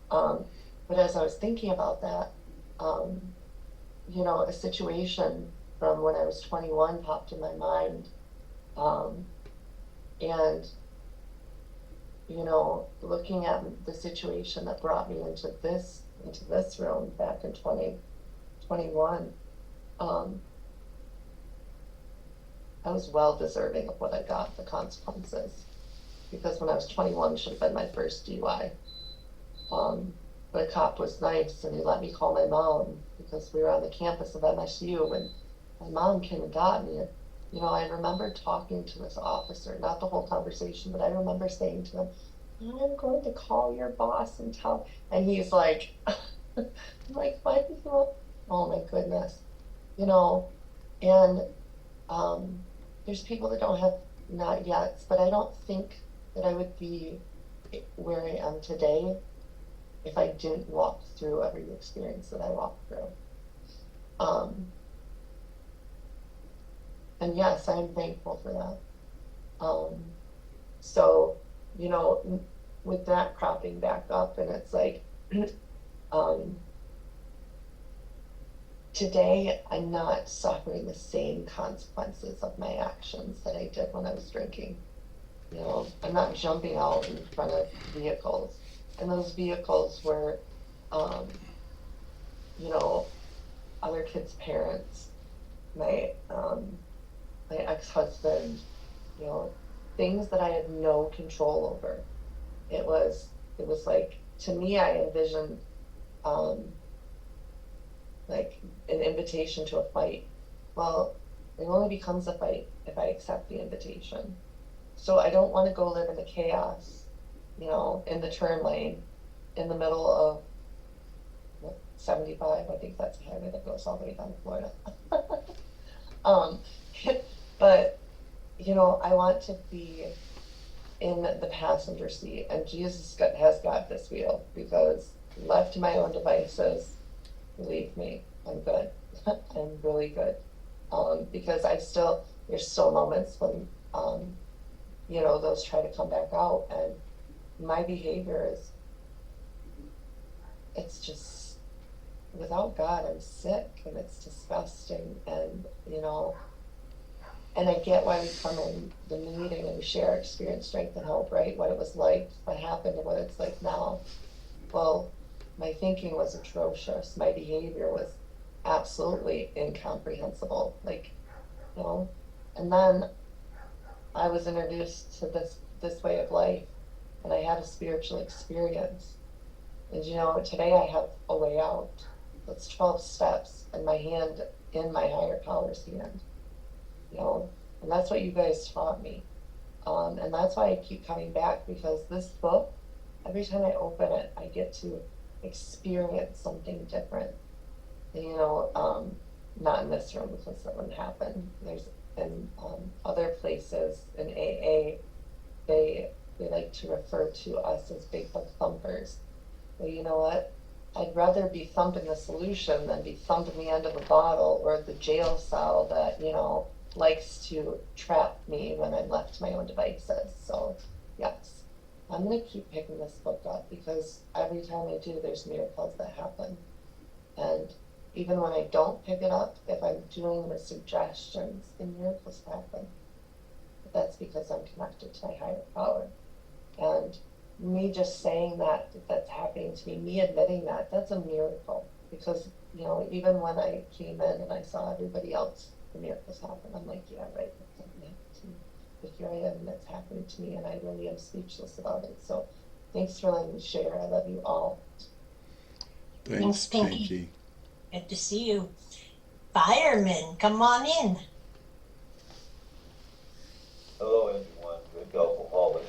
But as I was thinking about that, you know, a situation from when I was 21 popped in my mind. And, you know, looking at the situation that brought me into this room back in 2021, I was well deserving of what I got, the consequences. Because when I was 21 should have been my first DUI. But a cop was nice and he let me call my mom because we were on the campus of MSU, and my mom came and got me. And, you know, I remember talking to this officer, not the whole conversation, but I remember saying to him, I'm going to call your boss and tell, and he's like, I'm like, why did you want, oh my goodness, you know, and there's people that don't have not yet, but I don't think that I would be where I am today if I didn't walk through every experience that I walked through. And yes, I'm thankful for that. So, you know, with that cropping back up, and it's like, today I'm not suffering the same consequences of my actions that I did when I was drinking. You know, I'm not jumping out in front of vehicles. And those vehicles were, you know, other kids' parents, my ex-husband, you know, things that I had no control over. It was like, to me, I envisioned, like an invitation to a fight. Well, it only becomes a fight if I accept the invitation. So I don't want to go live in the chaos, you know, in the turn lane, in the middle of 75. I think that's a highway that goes all the way down to Florida. But, you know, I want to be in the passenger seat, and Jesus has got this wheel, because left to my own devices, believe me, I'm good. I'm really good. Because there's still moments when, you know, those try to come back out, and my behavior is, it's just, without God, I'm sick, and it's disgusting, and, you know, and I get why we come in the meeting and we share our experience, strength, and hope, right? What it was like, what happened, and what it's like now. Well, my thinking was atrocious. My behavior was absolutely incomprehensible. Like, you know, and then I was introduced to this way of life, and I had a spiritual experience. And, you know, today I have a way out. It's 12 steps, and my hand in my higher power's hand. You know, and that's what you guys taught me. And that's why I keep coming back, because this book, every time I open it, I get to experience something different. And, you know, not in this room, because that wouldn't happen. There's in other places in AA, they like to refer to us as big book thumpers. Well, you know what? I'd rather be thumping the solution than be thumping the end of a bottle or the jail cell that, you know, likes to trap me when I'm left to my own devices. So, yes, I'm going to keep picking this book up, because every time I do, there's miracles that happen. And even when I don't pick it up, if I'm doing the suggestions, the miracles happen. But that's because I'm connected to my higher power. And me just saying that's happening to me, me admitting that's a miracle. Because, you know, even when I came in and I saw everybody else, the miracles happen. I'm like, yeah, right, that's something happened to me. But here I am, and it's happening to me, and I really am speechless about it. So thanks for letting me share. I love you all. Thanks, Pinky. Good to see you. Fireman, come on in. Hello, everyone. Good alcoholic.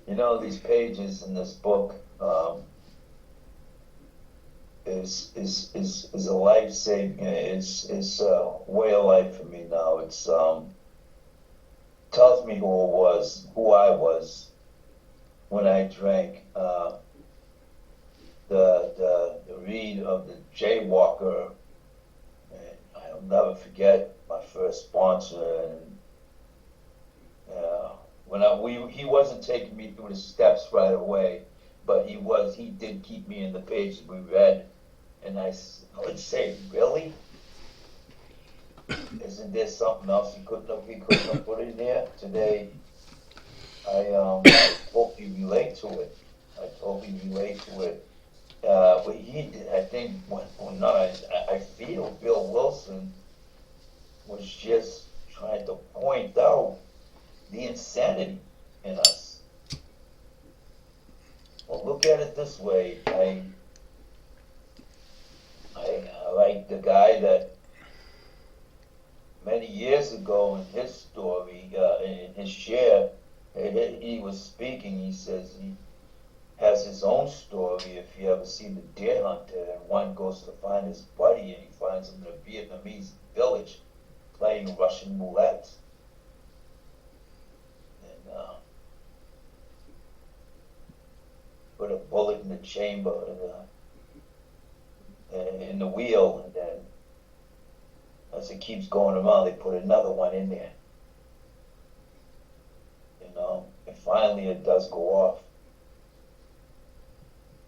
You know, these pages in this book is a life saving. Is a way of life for me now. It's tells me who I was, when I drank. The read of the Jaywalker, and I'll never forget my first sponsor. And he wasn't taking me through the steps right away, but he did keep me in the pages we read, and I would say, really? Isn't there something else he couldn't have put in there today? I totally relate to it. But I think I feel Bill Wilson was just trying to point out the insanity in us. Well, look at it this way. I like the guy that many years ago in his story, in his share, he was speaking. He says he has his own story. If you ever see the Deer Hunter, and one goes to find his buddy, and he finds him in a Vietnamese village playing Russian roulette. And put a bullet in the chamber, in the wheel, and then as it keeps going around, they put another one in there. And finally it does go off.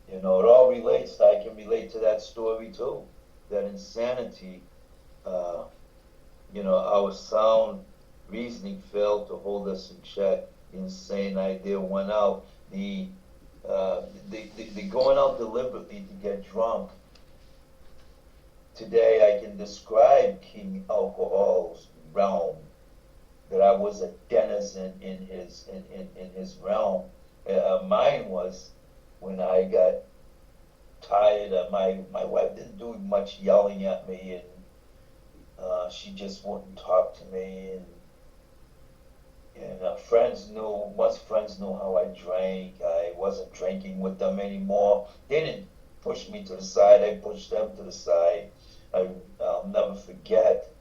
It all relates. I can relate to that story too. That insanity, our sound reasoning failed to hold us in check. The insane idea went out. The going out deliberately to get drunk. Today I can describe King Alcohol's realm, that I was a denizen in his realm. Mine was when I got tired. My wife didn't do much yelling at me, and she just wouldn't talk to me. And once friends knew how I drank, I wasn't drinking with them anymore. They didn't push me to the side, I pushed them to the side. I'll never forget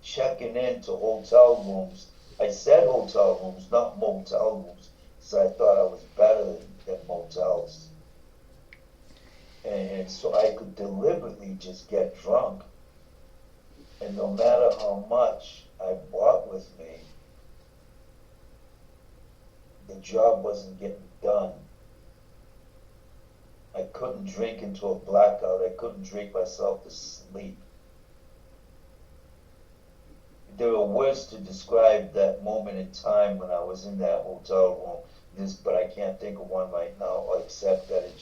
checking into hotel rooms. I said hotel rooms, not motel rooms, so I thought I was better than motels. And so I could deliberately just get drunk. And no matter how much I brought with me, the job wasn't getting done. I couldn't drink into a blackout. I couldn't drink myself to sleep. There are words to describe that moment in time when I was in that hotel room, but I can't think of one right now, except that it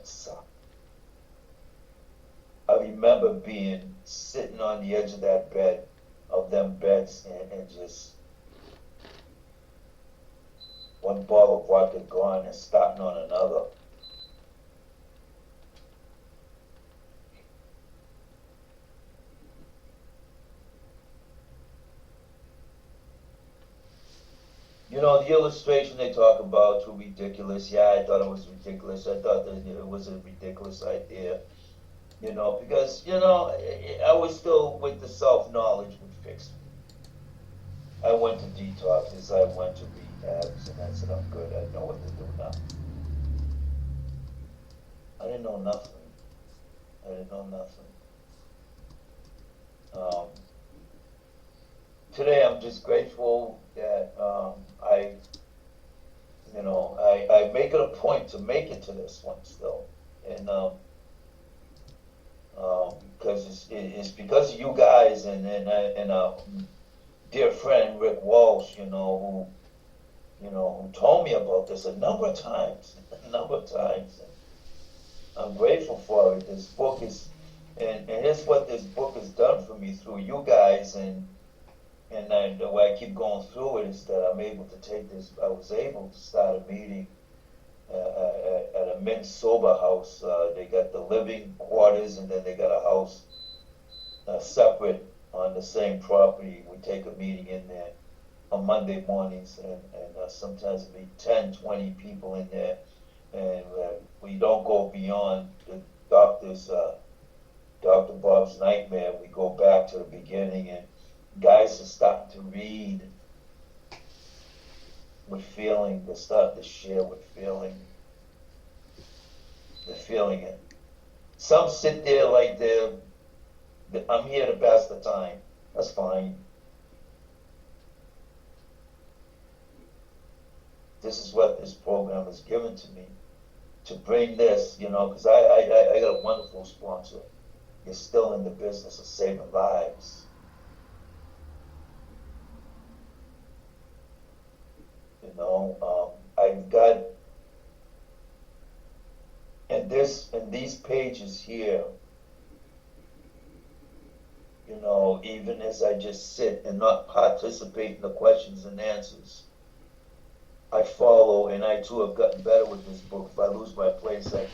sucked. I remember sitting on the edge of that bed, of them beds, and just one bottle of vodka gone and starting on another. The illustration they talk about, too ridiculous. Yeah, I thought it was ridiculous. I thought that it was a ridiculous idea. Because, I was still with the self-knowledge would fix me. I went to detoxes, I went to rehabs, and I said, I'm good, I know what to do now. I didn't know nothing. Today I'm just grateful that I make it a point to make it to this one still. And because it's because of you guys and dear friend Rick Walsh, who told me about this a number of times. I'm grateful for it. This book is, and here's what this book has done for me through you guys, and the way I keep going through it is that I'm able to take this. I was able to start a meeting at a men's sober house. They got the living quarters, and then they got a house separate on the same property. We take a meeting in there on Monday mornings, and sometimes it be 10, 20 people in there, and we don't go beyond the doctor's Dr. Bob's Nightmare, we go back to the beginning, and guys are starting to read with feeling, they're starting to share with feeling. They're feeling it. Some sit there like I'm here to pass the time. That's fine. This is what this program has given to me, to bring this, because I got a wonderful sponsor. You're still in the business of saving lives. I've got, and these pages here, even as I just sit and not participate in the questions and answers, I follow, and I too have gotten better with this book. If I lose my place, it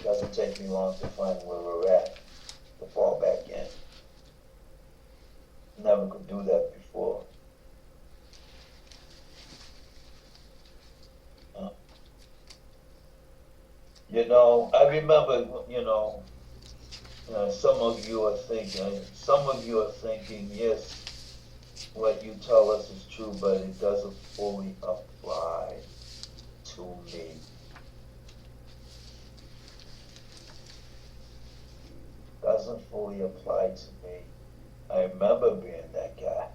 doesn't take me long to find where we're at, to fall back in. Never could do that before. I remember, some of you are thinking, yes, what you tell us is true, but it doesn't fully apply to me. Doesn't fully apply to me. I remember being that guy.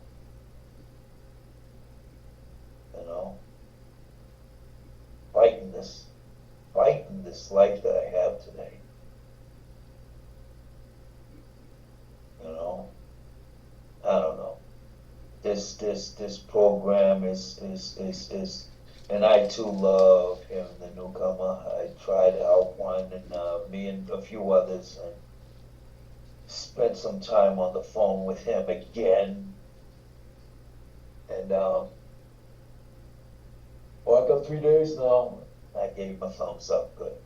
Fighting this life that I have today. I don't know. This program is, and I too love him, the newcomer. I tried to help one, and me and a few others, and spent some time on the phone with him again. And I got 3 days now. I gave him a thumbs up. Good.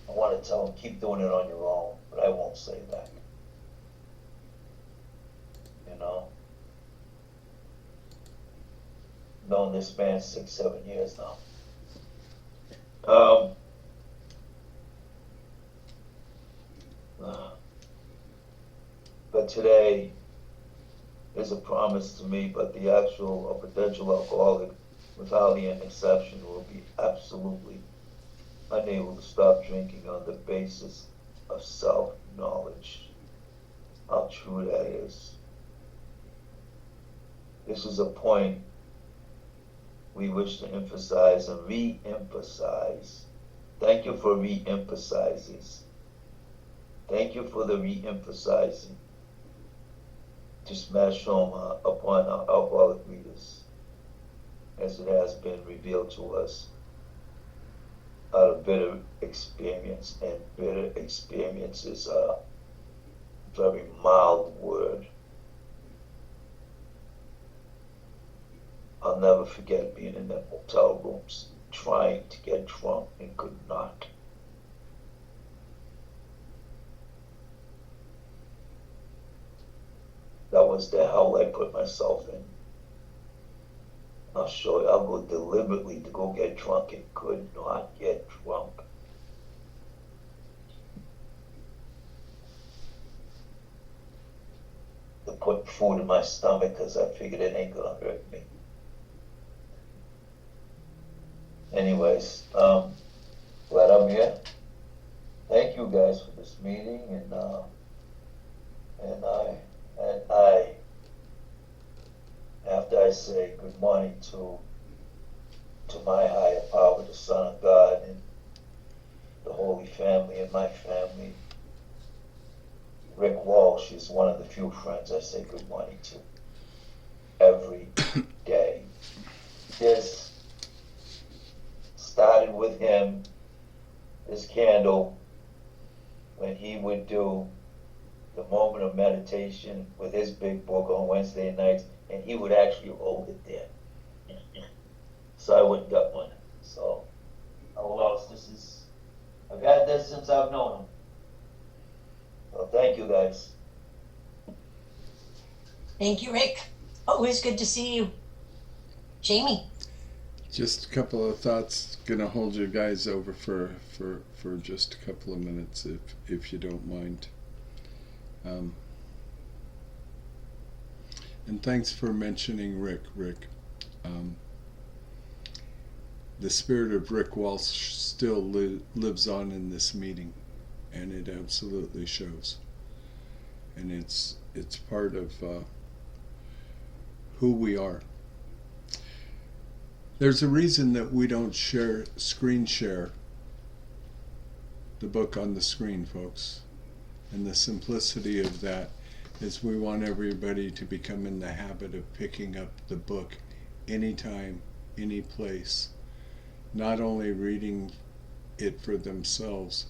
I want to tell him, keep doing it on your own, but I won't say that. Known this man 6-7 years now. But today is a promise to me, but the actual or potential alcoholic, without an exception, will be absolutely unable to stop drinking on the basis of self-knowledge. How true that is. This is a point we wish to emphasize and re-emphasize. Thank you for re-emphasizing. Thank you for the re-emphasizing to smash home upon our alcoholic readers, as it has been revealed to us out of bitter experience, and bitter experience is a very mild word. I'll never forget being in that motel rooms, trying to get drunk and could not. That was the hell I put myself in. I'll show you, I'll go deliberately to go get drunk and could not get drunk. To put food in my stomach because I figured it ain't gonna hurt me. Anyways, glad I'm here. Thank you guys for this meeting, and I, after I say good morning to my higher power, the Son of God, and the Holy Family, and my family, Rick Walsh is one of the few friends I say good morning to every day. This started with him, this candle, when he would do the moment of meditation with his big book on Wednesday nights, and he would actually hold it there. So I went and got one. So, I've had this since I've known him. So thank you guys. Thank you, Rick. Always good to see you. Jamie. Just a couple of thoughts. Gonna hold you guys over for just a couple of minutes, if you don't mind. And thanks for mentioning Rick. The spirit of Rick Walsh still lives on in this meeting, and it absolutely shows. And it's part of who we are. There's a reason that we don't screen share the book on the screen, folks. And the simplicity of that is we want everybody to become in the habit of picking up the book anytime, any place. Not only reading it for themselves,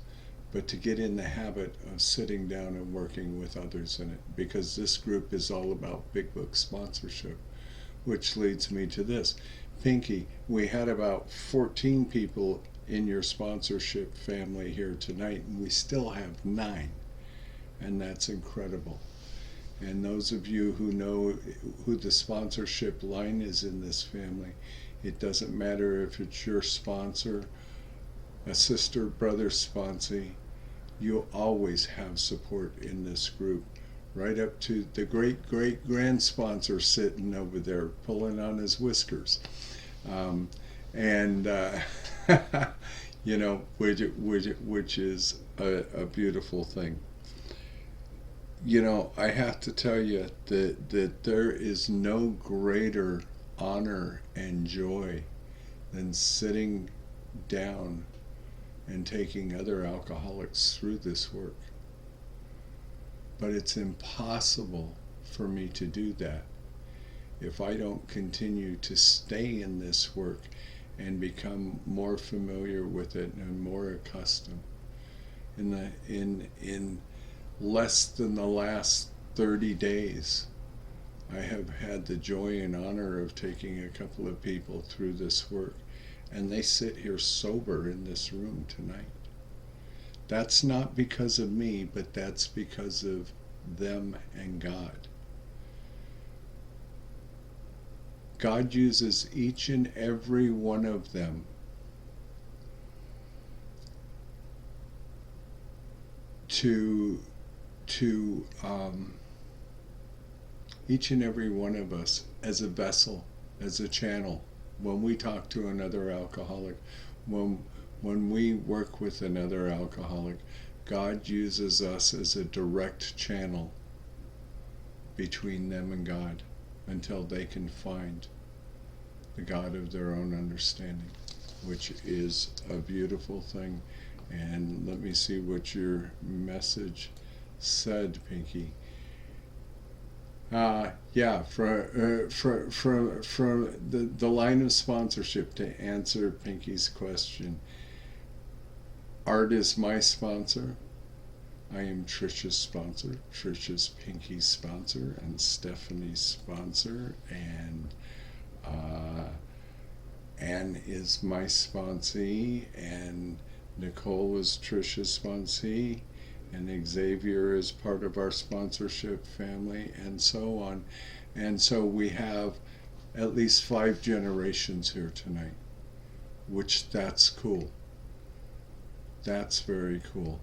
but to get in the habit of sitting down and working with others in it. Because this group is all about Big Book sponsorship, which leads me to this. Pinky, we had about 14 people in your sponsorship family here tonight, and we still have 9. And that's incredible. And those of you who know who the sponsorship line is in this family, it doesn't matter if it's your sponsor, a sister, brother sponsee, you always have support in this group. Right up to the great-great-grand sponsor sitting over there pulling on his whiskers. You know, which is a beautiful thing. You know, I have to tell you that there is no greater honor and joy than sitting down and taking other alcoholics through this work. But it's impossible for me to do that if I don't continue to stay in this work and become more familiar with it and more accustomed. In less than the last 30 days, I have had the joy and honor of taking a couple of people through this work, and they sit here sober in this room tonight. That's not because of me, but that's because of them and God. God uses each and every one of them each and every one of us as a vessel, as a channel. When we talk to another alcoholic, when we work with another alcoholic, God uses us as a direct channel between them and God until they can find the God of their own understanding, which is a beautiful thing. And let me see what your message said, Pinky. Yeah, from the line of sponsorship, to answer Pinky's question. Art is my sponsor. I am Trisha's sponsor. Trisha's Pinky's sponsor, and Stephanie's sponsor, and Anne is my sponsee, and Nicole is Trisha's sponsee, and Xavier is part of our sponsorship family, and so on. And so we have at least 5 generations here tonight, which that's cool. That's very cool.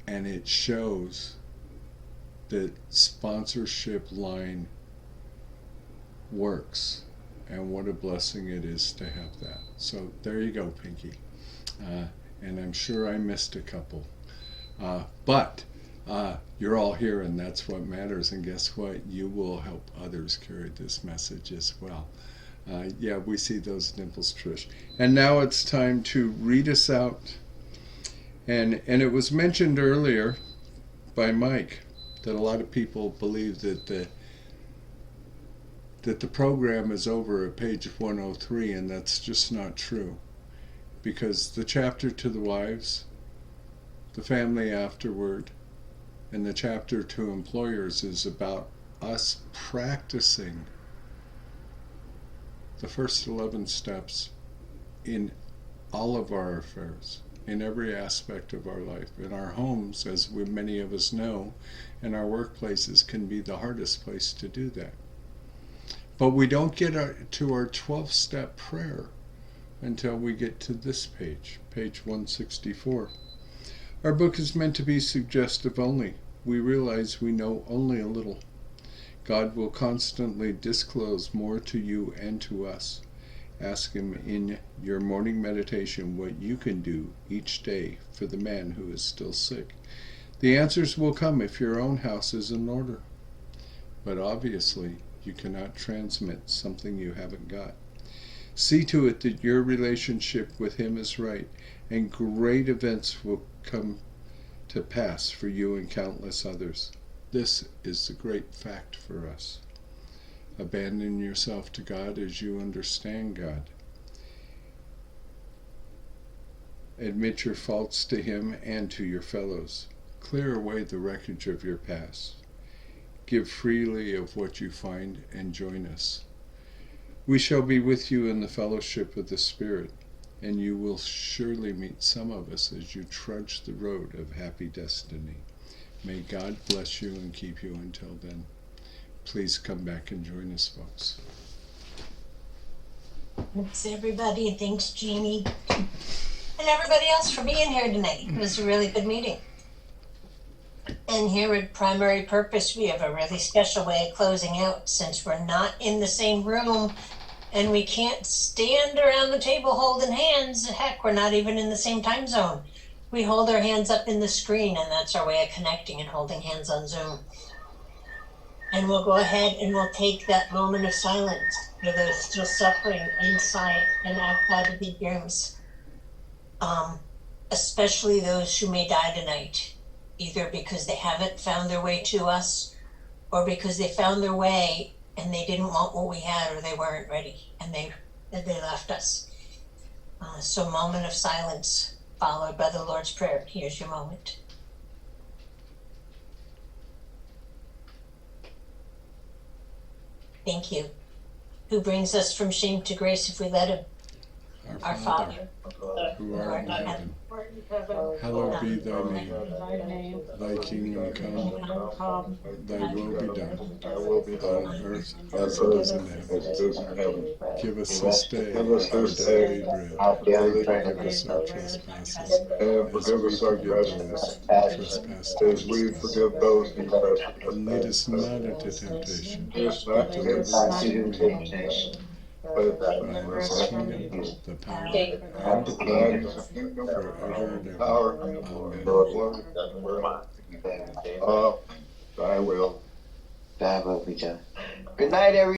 And it shows that sponsorship line works, and what a blessing it is to have that. So there you go, Pinky. And I'm sure I missed a couple. But you're all here, and that's what matters. And guess what? You will help others carry this message as well. Yeah, we see those nipples, Trish. And now it's time to read us out. And it was mentioned earlier by Mike that a lot of people believe that the program is over at page 103, and that's just not true. Because the chapter to the wives, the family afterward, and the chapter to employers is about us practicing the first 11 steps in all of our affairs, in every aspect of our life. In our homes, as many of us know, and our workplaces can be the hardest place to do that. But we don't get to our 12-step prayer until we get to this page, page 164. Our book is meant to be suggestive only. We realize we know only a little. God will constantly disclose more to you and to us. Ask Him in your morning meditation what you can do each day for the man who is still sick. The answers will come if your own house is in order. But obviously, you cannot transmit something you haven't got. See to it that your relationship with Him is right, and great events will come to pass for you and countless others. This is the great fact for us. Abandon yourself to God as you understand God. Admit your faults to Him and to your fellows. Clear away the wreckage of your past. Give freely of what you find and join us. We shall be with you in the fellowship of the Spirit, and you will surely meet some of us as you trudge the road of happy destiny. May God bless you and keep you until then. Please come back and join us, folks. Thanks, everybody. Thanks, Jamie. And everybody else for being here tonight. It was a really good meeting. And here at Primary Purpose, we have a really special way of closing out. Since we're not in the same room and we can't stand around the table holding hands, heck, we're not even in the same time zone. We hold our hands up in the screen, and that's our way of connecting and holding hands on Zoom. And we'll go ahead and we'll take that moment of silence for those still suffering inside and outside of the rooms. Especially those who may die tonight, either because they haven't found their way to us, or because they found their way and they didn't want what we had, or they weren't ready and they left us. So moment of silence followed by the Lord's Prayer. Here's your moment. Thank you. Who brings us from shame to grace if we let Him? Our Father, who art in heaven, hallowed be thy name. Thy kingdom come, thy will be done, on earth as it is in heaven. Give us this day our daily bread, and forgive us our trespasses, And forgive us our trespasses, as we forgive those who trespass. And lead us not into temptation, Lead us not but into deliver us from evil. temptation, For thine is the kingdom, the power, and the glory, forever and ever. Amen. Thy will. Thy will be done. Good night, everyone.